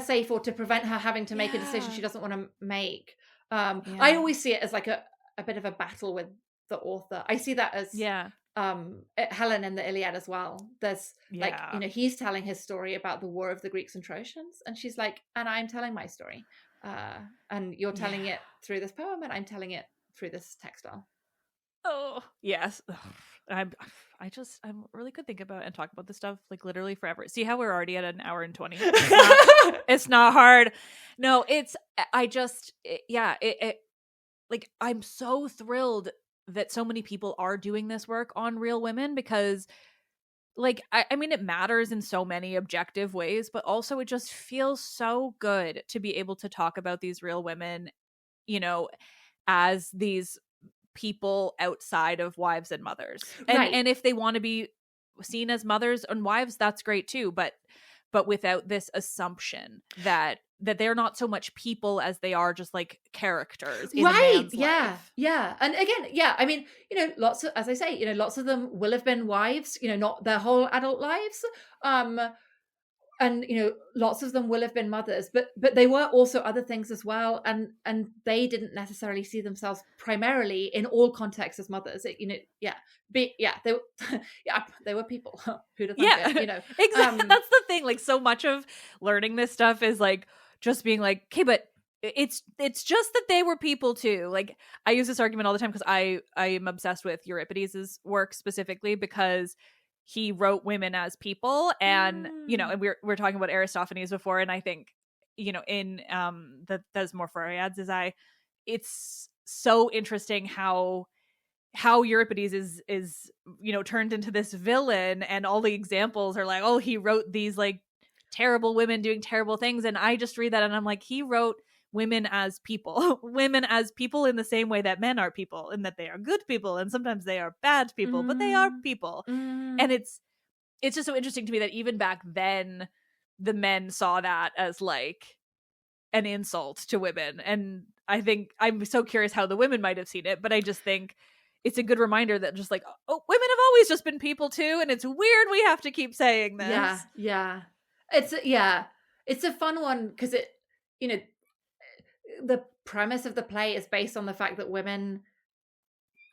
safe, or to prevent her having to make a decision she doesn't want to make. I always see it as like a bit of a battle with the author. I see that as Helen in the Iliad as well. There's like, he's telling his story about the war of the Greeks and Trojans, and she's like, and I'm telling my story, and you're telling it through this poem, and I'm telling it through this textile. Oh yes. I really could think about and talk about this stuff like literally forever. See how we're already at an hour and 20. It's not hard. No, like I'm so thrilled that so many people are doing this work on real women, because like I mean it matters in so many objective ways, but also it just feels so good to be able to talk about these real women, as these people outside of wives and mothers. And if they want to be seen as mothers and wives, that's great too, but without this assumption that they're not so much people as they are just like characters in a man's life. And again, I mean, lots of, as I say, lots of them will have been wives, not their whole adult lives, and lots of them will have been mothers, but they were also other things as well, and they didn't necessarily see themselves primarily in all contexts as mothers. They were people. Who'd have thunk it, exactly. That's the thing. Like so much of learning this stuff is like just being like, okay, but it's just that they were people too. Like, I use this argument all the time because I am obsessed with Euripides' work specifically because he wrote women as people, and and we're talking about Aristophanes before, and I think in the Thesmorphoriads it's so interesting how Euripides is turned into this villain, and all the examples are like, oh, he wrote these like terrible women doing terrible things, and I just read that and I'm like, he wrote women as people women as people in the same way that men are people, and that they are good people and sometimes they are bad people, but they are people. And it's just so interesting to me that even back then the men saw that as like an insult to women, and I think I'm so curious how the women might have seen it, but I just think it's a good reminder that just like, oh, women have always just been people too, and it's weird we have to keep saying this. It's a fun one because it the premise of the play is based on the fact that women,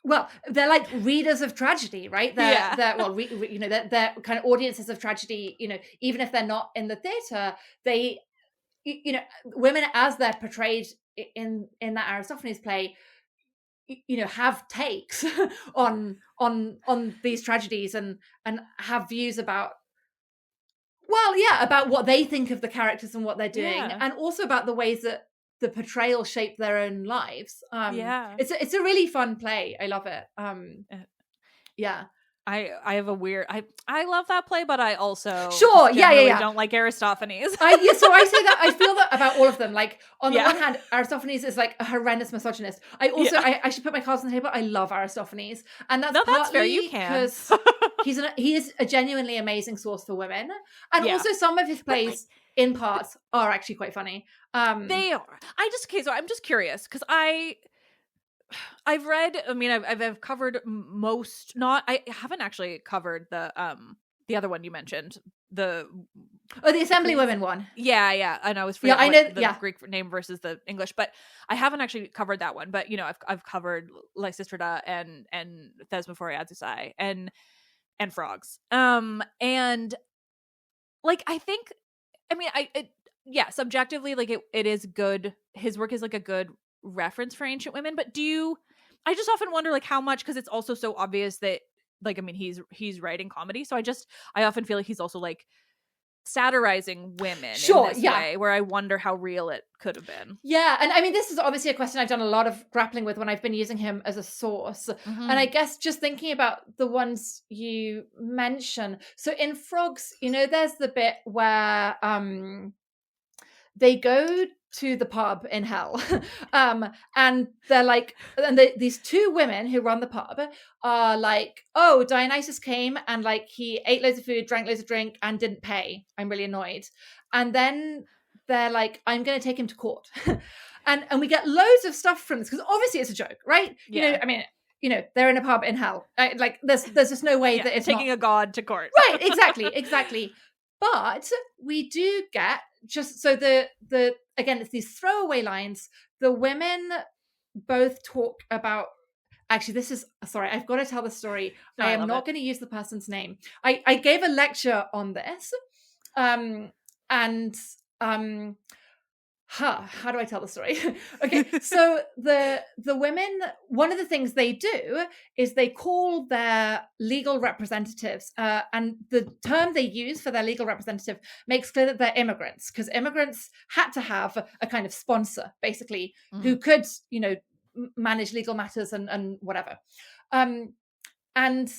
well, they're like readers of tragedy, right? They're they're kind of audiences of tragedy. Even if they're not in the theater, they, women as they're portrayed in that Aristophanes play, have takes on these tragedies and have views about what they think of the characters and what they're doing, and also about the ways that the portrayal shaped their own lives. It's a really fun play. I love it. I have a weird, I love that play, but I also don't like Aristophanes. So I say that I feel that about all of them. Like, on the one hand, Aristophanes is like a horrendous misogynist. I also I should put my cards on the table. I love Aristophanes, and that's fair. You can, because he is a genuinely amazing source for women, and also some of his plays in parts are actually quite funny. They are. So I'm just curious because I've read, I mean, I've covered most, I haven't actually covered the other one you mentioned, the Assembly Women one. Yeah. And I was forgetting the Greek name versus the English, but I haven't actually covered that one. But I've covered Lysistrata and Thesmorphoriads and Frogs. And like, I think, I mean, subjectively, like it is good. His work is like a good reference for ancient women, but I just often wonder like how much, because it's also so obvious that, like, I mean, he's writing comedy, so I often feel like he's also like satirizing women in this way, where I wonder how real it could have been. And I mean, this is obviously a question I've done a lot of grappling with when I've been using him as a source. And I guess just thinking about the ones you mention, so in Frogs, there's the bit where they go to the pub in hell, and they're like, these two women who run the pub are like, oh, Dionysus came and like he ate loads of food, drank loads of drink, and didn't pay. I'm really annoyed. And then they're like, I'm going to take him to court. and we get loads of stuff from this because obviously it's a joke, right? I mean, they're in a pub in hell. Like there's just no way that it's taking a god to court. Right, exactly. But we do get just so the again, it's these throwaway lines. The women both talk about, actually, I've got to tell the story. No, I am not going to use the person's name. I gave a lecture on this. How do I tell the story? Okay, so the women, one of the things they do is they call their legal representatives, and the term they use for their legal representative makes clear that they're immigrants, because immigrants had to have a kind of sponsor, basically, who could, manage legal matters and whatever. And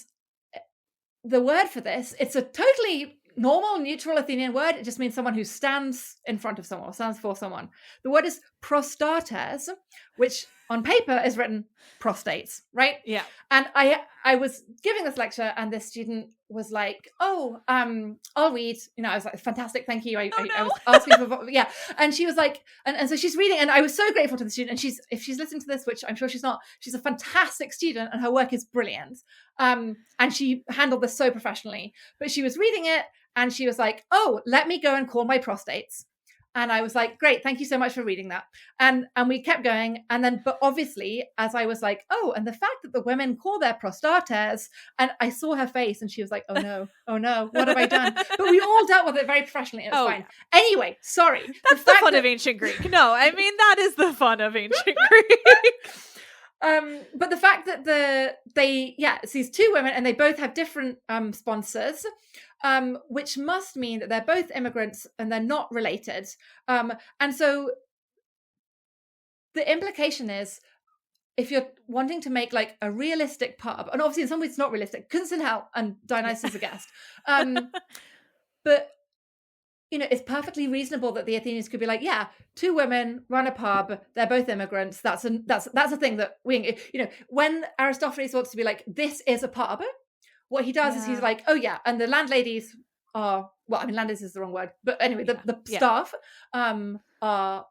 the word for this, it's a totally normal, neutral Athenian word. It just means someone who stands in front of someone or stands for someone. The word is prostates, which on paper is written prostates, right? Yeah. And I was giving this lecture, and this student was like, "Oh, I'll read." I was like, "Fantastic, thank you." I was asking for, and she was like, and so she's reading, and I was so grateful to the student. And if she's listening to this, which I'm sure she's not, she's a fantastic student, and her work is brilliant. And she handled this so professionally. But she was reading it, and she was like, "Oh, let me go and call my prostates." And I was like, great, thank you so much for reading that. And we kept going. And then, but obviously, as I was like, oh, and the fact that the women call their prostates, and I saw her face and she was like, oh no, what have I done? But we all dealt with it very professionally. It was fine. Yeah. Anyway, sorry. That's the fun of ancient Greek. No, I mean, that is the fun of ancient Greek. But the fact that it's these two women and they both have different sponsors, which must mean that they're both immigrants and they're not related. And so the implication is, if you're wanting to make like a realistic pub, and obviously in some ways it's not realistic because it's in hell and Dionysus is a guest. But it's perfectly reasonable that the Athenians could be like, yeah, two women run a pub, they're both immigrants. That's a thing that we, when Aristophanes wants to be like, this is a pub, what he does is he's like, oh yeah, and the landladies are, well, I mean, landladies is the wrong word, but anyway, the staff are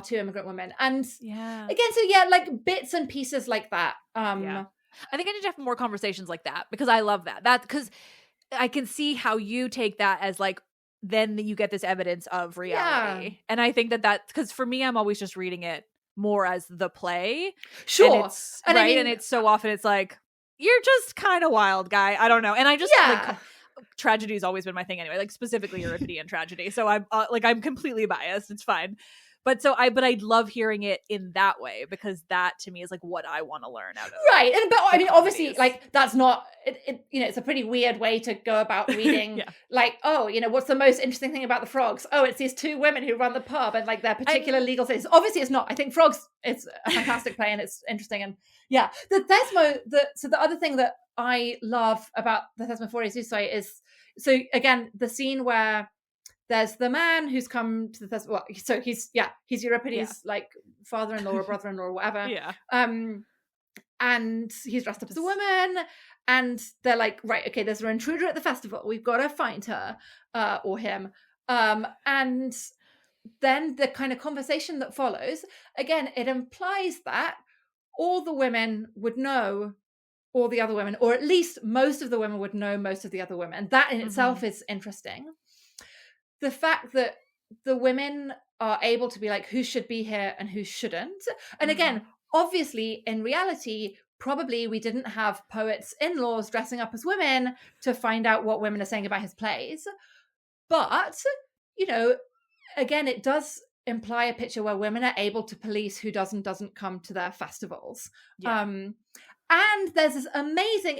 two immigrant women. And again, so like bits and pieces like that. I think I need to have more conversations like that because I love that. Because I can see how you take that as like, then you get this evidence of reality. Yeah. And I think that because for me, I'm always just reading it more as the play. Sure. And right. And it's so often it's like, you're just kind of wild, guy. I don't know. And I just like tragedy has always been my thing anyway, like specifically Euripidean tragedy. So I'm completely biased. It's fine. But I love hearing it in that way because that to me is like what I want to learn out of. Right. But I mean, obviously, like that's not, it's a pretty weird way to go about reading. Like, oh, what's the most interesting thing about the frogs? Oh, it's these two women who run the pub and like their particular legal status. Obviously it's not. I think Frogs, it's a fantastic play and it's interesting. And the other thing that I love about the Thesmophorius Zousoi is, so again, the scene where there's the man who's come to the so he's Euripides' like father-in-law or brother-in-law or whatever. And he's dressed up as a woman, and they're like, right, okay, there's an intruder at the festival. We've got to find her or him. And then the kind of conversation that follows, again, it implies that all the women would know all the other women, or at least most of the women would know most of the other women. That in itself is interesting. The fact that the women are able to be like, who should be here and who shouldn't. And again, obviously, in reality, probably we didn't have poets in-laws dressing up as women to find out what women are saying about his plays. But, again, it does imply a picture where women are able to police who doesn't come to their festivals. And there's this amazing,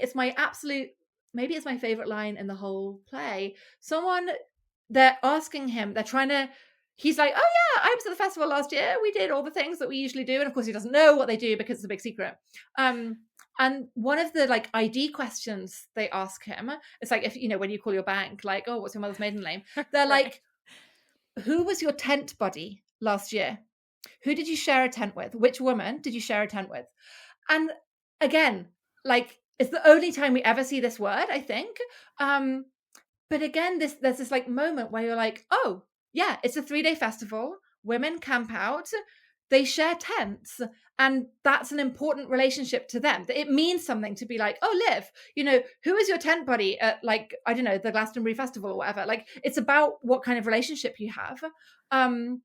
maybe it's my favorite line in the whole play. They're asking him, he's like, oh yeah, I was at the festival last year. We did all the things that we usually do. And of course he doesn't know what they do because it's a big secret. And one of the like ID questions they ask him, it's like, if, when you call your bank, like, oh, what's your mother's maiden name? They're like, who was your tent buddy last year? Who did you share a tent with? Which woman did you share a tent with? And again, like, it's the only time we ever see this word, I think. But again, there's this like moment where you're like, oh yeah, it's a 3-day festival. Women camp out, they share tents, and that's an important relationship to them. It means something to be like, oh, Liv, who is your tent buddy at, like, I don't know, the Glastonbury Festival or whatever. Like, it's about what kind of relationship you have. And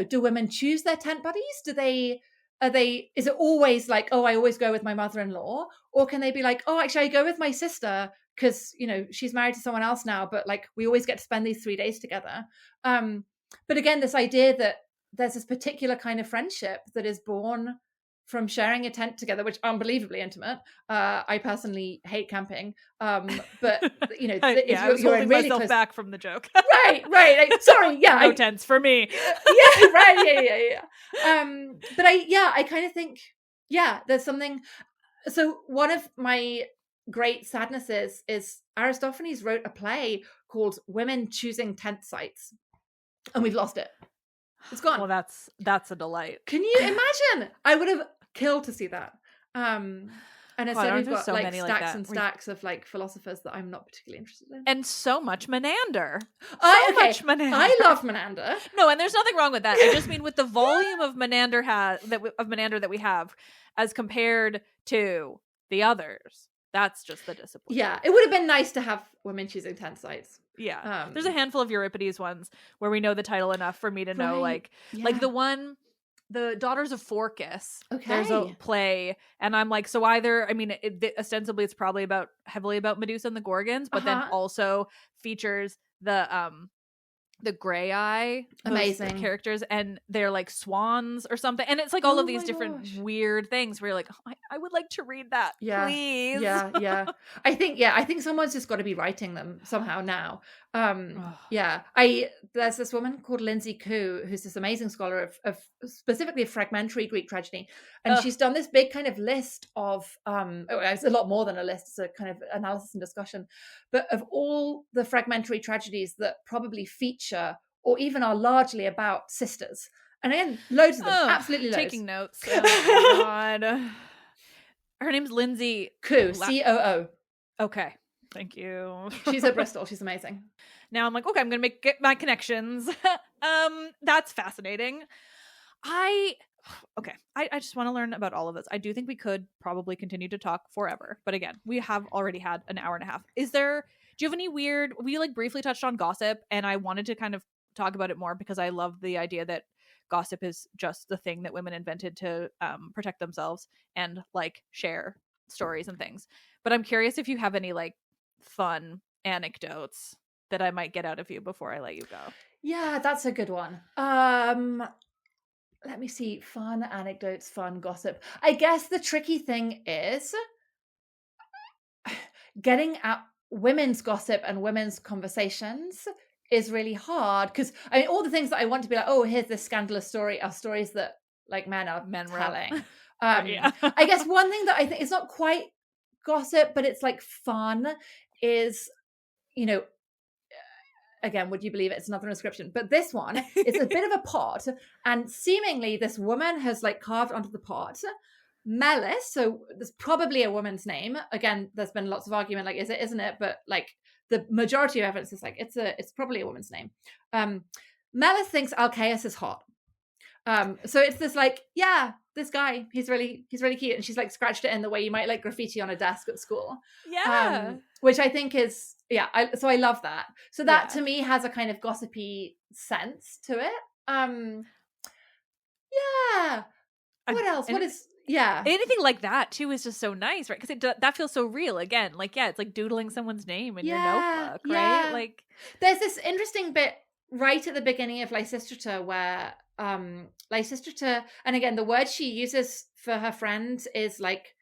do women choose their tent buddies? Is it always like, oh, I always go with my mother-in-law? Or can they be like, oh, actually I go with my sister because, she's married to someone else now, but like we always get to spend these 3 days together. But again, this idea that there's this particular kind of friendship that is born from sharing a tent together, which unbelievably intimate. I personally hate camping, but I was holding really myself back from the joke. Right. Like, sorry, yeah, no tents for me. Yeah, right, yeah. But I kind of think, there's something. So one of my great sadnesses is Aristophanes wrote a play called Women Choosing Tent Sites, and we've lost it. It's gone. Well, that's a delight. Can you imagine? I would have killed to see that. And instead we've got like stacks and stacks of like philosophers that I'm not particularly interested in. And so much Menander. Much Menander. I love Menander. No, and there's nothing wrong with that. I just mean with the volume of Menander that we have as compared to the others. That's just the disappointment. Yeah, it would have been nice to have women choosing 10 sites. Yeah. There's a handful of Euripides ones where we know the title enough for me to know, like the one, the Daughters of Phorcys. Okay. There's a play, and I'm like, so either, I mean, ostensibly it's probably heavily about Medusa and the Gorgons, but then also features the Grey Eye, amazing characters, and they're like swans or something, and it's like all of these different weird things where you're like, oh, I would like to read that, please. I think someone's just got to be writing them somehow now. There's this woman called Lindsay Koo, who's this amazing scholar of specifically fragmentary Greek tragedy, and she's done this big kind of list of it's a lot more than a list, it's a kind of analysis and discussion, but of all the fragmentary tragedies that probably feature or even are largely about sisters. And again, loads of them, absolutely loads. Taking notes. Oh my God. Her name's Lindsay Koo, Coo. Okay, thank you. She's at Bristol. She's amazing. Now I'm like, okay, I'm gonna get my connections. That's fascinating. I just want to learn about all of this. I do think we could probably continue to talk forever, but again, we have already had an hour and a half. Do you have any weird, we like briefly touched on gossip, and I wanted to kind of talk about it more because I love the idea that gossip is just the thing that women invented to protect themselves and like share stories and things. But I'm curious if you have any like fun anecdotes that I might get out of you before I let you go. Yeah, that's a good one. Let me see. Fun anecdotes, fun gossip. I guess the tricky thing is getting at women's gossip and women's conversations is really hard, because I mean, all the things that I want to be like, oh, here's this scandalous story, are stories that like men telling. I guess one thing that I think is not quite gossip, but it's like fun, is, you know, again, would you believe it? It's another inscription, but this one is a bit of a pot, and seemingly this woman has like carved onto the pot Melis, so there's probably a woman's name. Again, there's been lots of argument, like, is it, isn't it? But like the majority of evidence is like, it's probably a woman's name. Melis thinks Alcaeus is hot. So it's this like, yeah, this guy, he's really cute. And she's like scratched it in the way you might like graffiti on a desk at school. Yeah. Which I think is, so I love that. So that to me has a kind of gossipy sense to it. What else? Anything like that too is just so nice, right? Because that feels so real. Again, like, it's like doodling someone's name in your notebook, right? Like, there's this interesting bit right at the beginning of Lysistrata where Lysistrata, and again, the word she uses for her friend is like,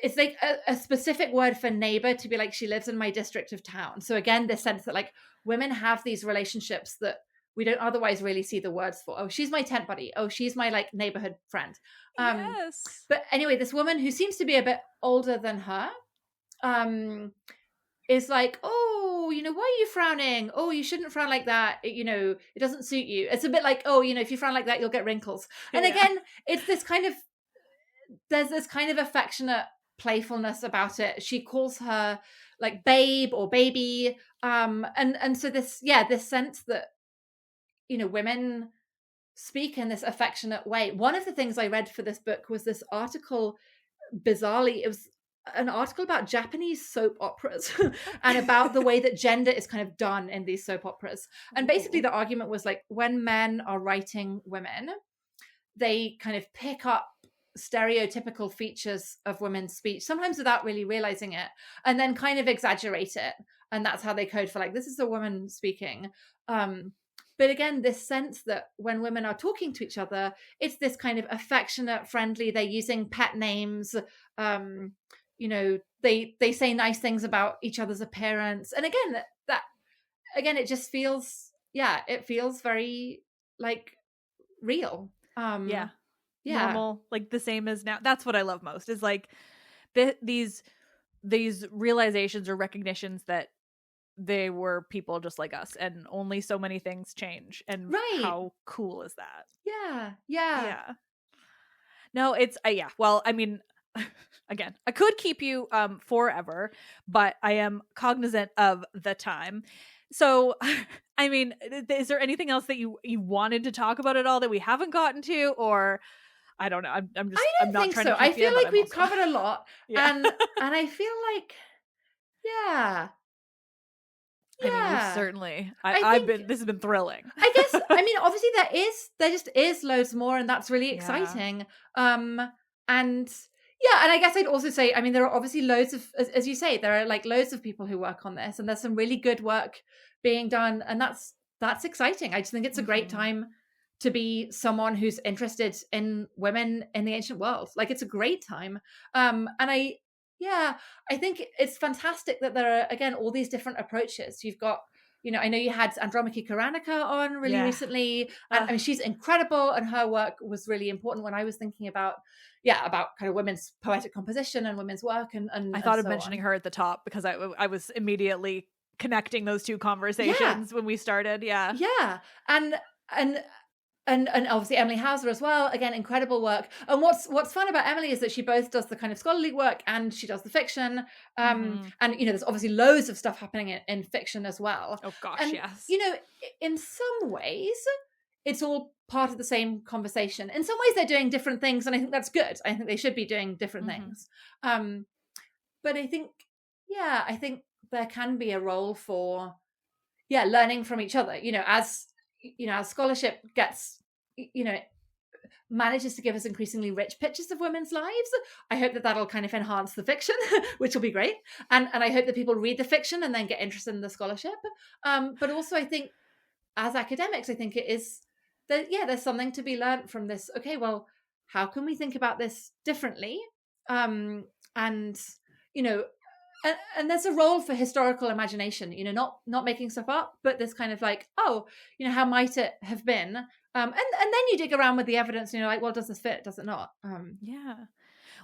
it's like a specific word for neighbor, to be like, she lives in my district of town. So again, this sense that like women have these relationships that we don't otherwise really see the words for. Oh, she's my tent buddy. Oh, she's my like neighborhood friend. Yes. But anyway, this woman who seems to be a bit older than her is like, oh, you know, why are you frowning? Oh, you shouldn't frown like that. It doesn't suit you. It's a bit like, oh, if you frown like that, you'll get wrinkles. And again, it's this kind of, there's this kind of affectionate playfulness about it. She calls her like babe or baby. And so this sense that, women speak in this affectionate way. One of the things I read for this book was this article, bizarrely, it was an article about Japanese soap operas and about the way that gender is kind of done in these soap operas. And basically the argument was like, when men are writing women, they kind of pick up stereotypical features of women's speech, sometimes without really realizing it, and then kind of exaggerate it. And that's how they code for like, this is a woman speaking. But again, this sense that when women are talking to each other, it's this kind of affectionate, friendly, they're using pet names, they say nice things about each other's appearance. And again, it just feels, it feels very like real. Normal, like the same as now. That's what I love most, is like these realizations or recognitions that they were people just like us, and only so many things change. And how cool is that? Yeah. No, it's well, I mean, again, I could keep you forever, but I am cognizant of the time. So, I mean, is there anything else that you wanted to talk about at all that we haven't gotten to? Or I don't know. I'm I not don't think trying so. to I keep feel you, but like I'm we've also- covered a lot, Yeah. and I feel like, yeah, I mean, we've yeah. certainly. I I've think been. This has been thrilling. I guess, I mean, obviously there just is loads more, and that's really Yeah. exciting. And yeah, and I guess I'd also say, I mean, there are obviously loads of, as you say, there are like loads of people who work on this, and there's some really good work being done, and that's exciting. I just think it's a great Mhm. time to be someone who's interested in women in the ancient world. Like, it's a great time. And I think it's fantastic that there are, again, all these different approaches. You've got, I know you had Andromache Karanika on really Yeah. recently, and I mean, she's incredible, and her work was really important when I was thinking about kind of women's poetic composition and women's work, and I thought of so mentioning on. her at the top because I was immediately connecting those two conversations when we started. Yeah. Yeah, and obviously Emily Hauser as well. Again, incredible work. And what's fun about Emily is that she both does the kind of scholarly work and she does the fiction. Mhm. And there's obviously loads of stuff happening in fiction as well. Oh gosh, And yes. in some ways, it's all part of the same conversation. In some ways, they're doing different things, and I think that's good. I think they should be doing different things. But I think there can be a role for learning from each other. As scholarship gets manages to give us increasingly rich pictures of women's lives, I hope that that'll kind of enhance the fiction, which will be great. And I hope that people read the fiction and then get interested in the scholarship. But also, I think as academics, I think it is that, there's something to be learned from this. Okay, well, how can we think about this differently? And there's a role for historical imagination, not making stuff up, but this kind of like, how might it have been? And then you dig around with the evidence, and you're like, well, does this fit? Does it not? Yeah.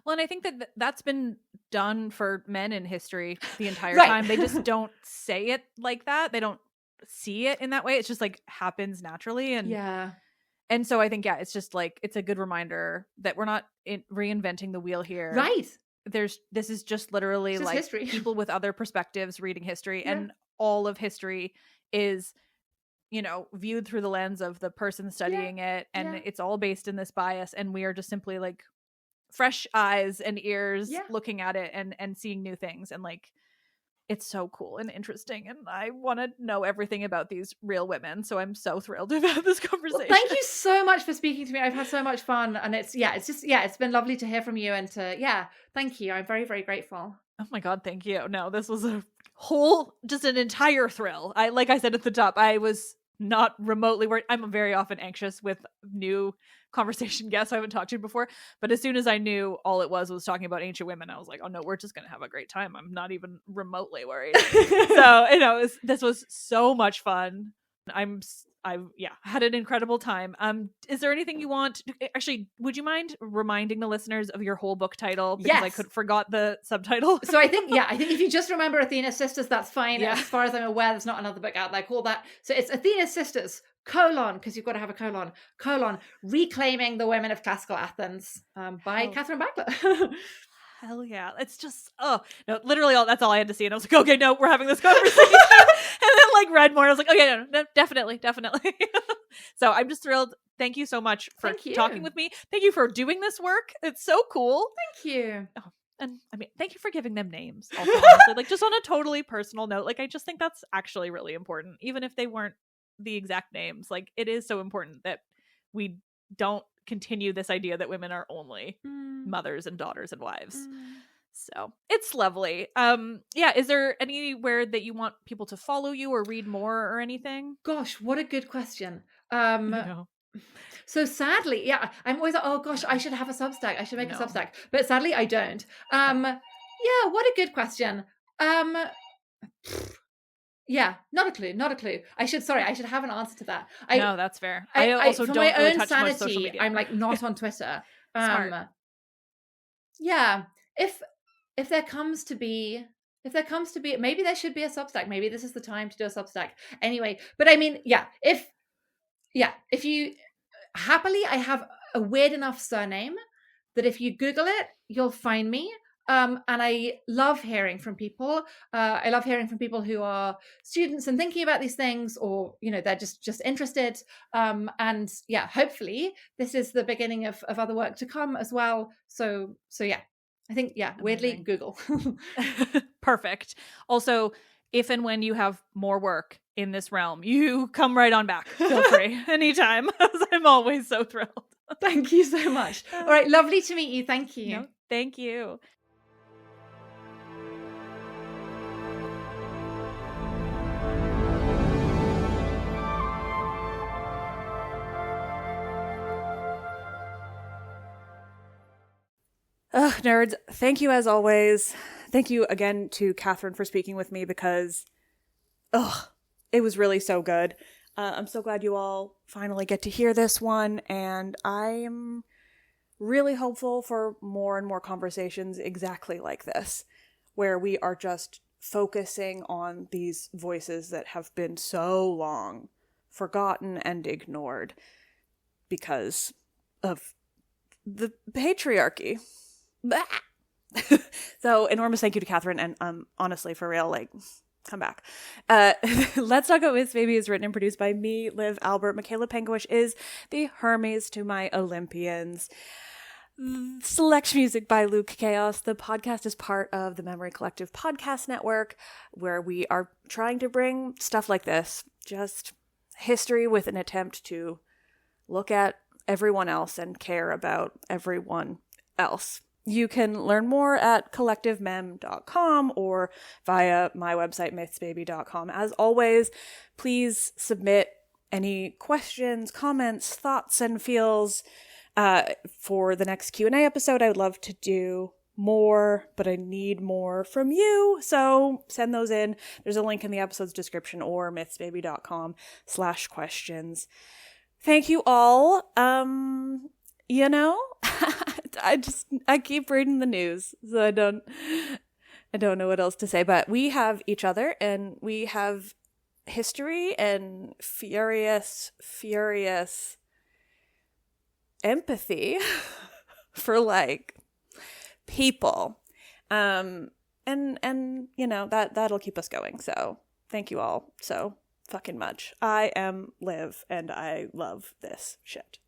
Well, and I think that that's been done for men in history the entire Right. time. They just don't say it like that. They don't see it in that way. It's just like happens naturally. And so I think, it's just like, it's a good reminder that we're not reinventing the wheel here. Right. This is just literally like history. people with other perspectives reading history, Yeah. and all of history is viewed through the lens of the person studying it, and it's all based in this bias, and we are just simply like fresh eyes and ears looking at it and seeing new things, and like it's so cool and interesting, and I want to know everything about these real women, so I'm so thrilled to have this conversation. Well, thank you so much for speaking to me. I've had so much fun, and it's been lovely to hear from you, and thank you. I'm very, very grateful. Oh my god, thank you. No, this was just an entire thrill. Like I said at the top, I was not remotely worried. I'm very often anxious with new conversation guests I haven't talked to before, but as soon as I knew all it was talking about ancient women, I was like, oh no, we're just gonna have a great time. I'm not even remotely worried. So this was so much fun. I had an incredible time. Is there anything you want? Actually, would you mind reminding the listeners of your whole book title, because I forgot the subtitle? So I think if you just remember Athena's Sisters, that's fine. Yeah. As far as I'm aware, there's not another book out there called that. So it's Athena's Sisters, because you've got to have a colon, Reclaiming the Women of Classical Athens, by Katherine Backler. Hell yeah. It's just, literally that's all I had to see. And I was like, okay, no, we're having this conversation. And then like read more. I was like, okay, no, definitely. So I'm just thrilled. Thank you so much for talking with me. Thank you for doing this work. It's so cool. Thank you. Oh, and I mean, thank you for giving them names. Also, honestly, like just on a totally personal note, like I just think that's actually really important. Even if they weren't the exact names, like it is so important that we don't continue this idea that women are only mothers and daughters and wives. So it's lovely. Is there anywhere that you want people to follow you or read more or anything? Gosh, what a good question. I know. So sadly, I'm always like, oh gosh, I should have a Substack. I should make a Substack. But sadly I don't. What a good question. Not a clue. I should have an answer to that. No, that's fair. I also for don't my really own touch sanity, much social media. I'm like not on Twitter. Smart. If there comes to be, maybe there should be a Substack. Maybe this is the time to do a Substack. Anyway, but I mean, if you happily, I have a weird enough surname that if you Google it, you'll find me. And I love hearing from people. I love hearing from people who are students and thinking about these things, or they're just interested. And yeah, hopefully this is the beginning of other work to come as well. So yeah, I think weirdly Amazing. Google. Perfect. Also, if and when you have more work in this realm, you come right on back. Feel free anytime. I'm always so thrilled. Thank you so much. All right, lovely to meet you. Thank you. No, thank you. Nerds, thank you as always. Thank you again to Katherine for speaking with me, because it was really so good. I'm so glad you all finally get to hear this one, and I'm really hopeful for more and more conversations exactly like this, where we are just focusing on these voices that have been so long forgotten and ignored because of the patriarchy. So enormous thank you to Katherine, and honestly, for real, like, come back. Let's Talk About Myths Baby is written and produced by me, Liv Albert. Michaela Penguish is the Hermes to my Olympians. Selection music by Luke Chaos. The podcast is part of the Memory Collective Podcast Network, where we are trying to bring stuff like this, just history with an attempt to look at everyone else and care about everyone else. You can learn more at collectivemem.com or via my website, mythsbaby.com. As always, please submit any questions, comments, thoughts, and feels for the next Q&A episode. I would love to do more, but I need more from you. So send those in. There's a link in the episode's description or mythsbaby.com/questions. Thank you all. I keep reading the news, so I don't know what else to say, but we have each other, and we have history and furious empathy for like people. And that'll keep us going. So thank you all so fucking much. I am Liv, and I love this shit.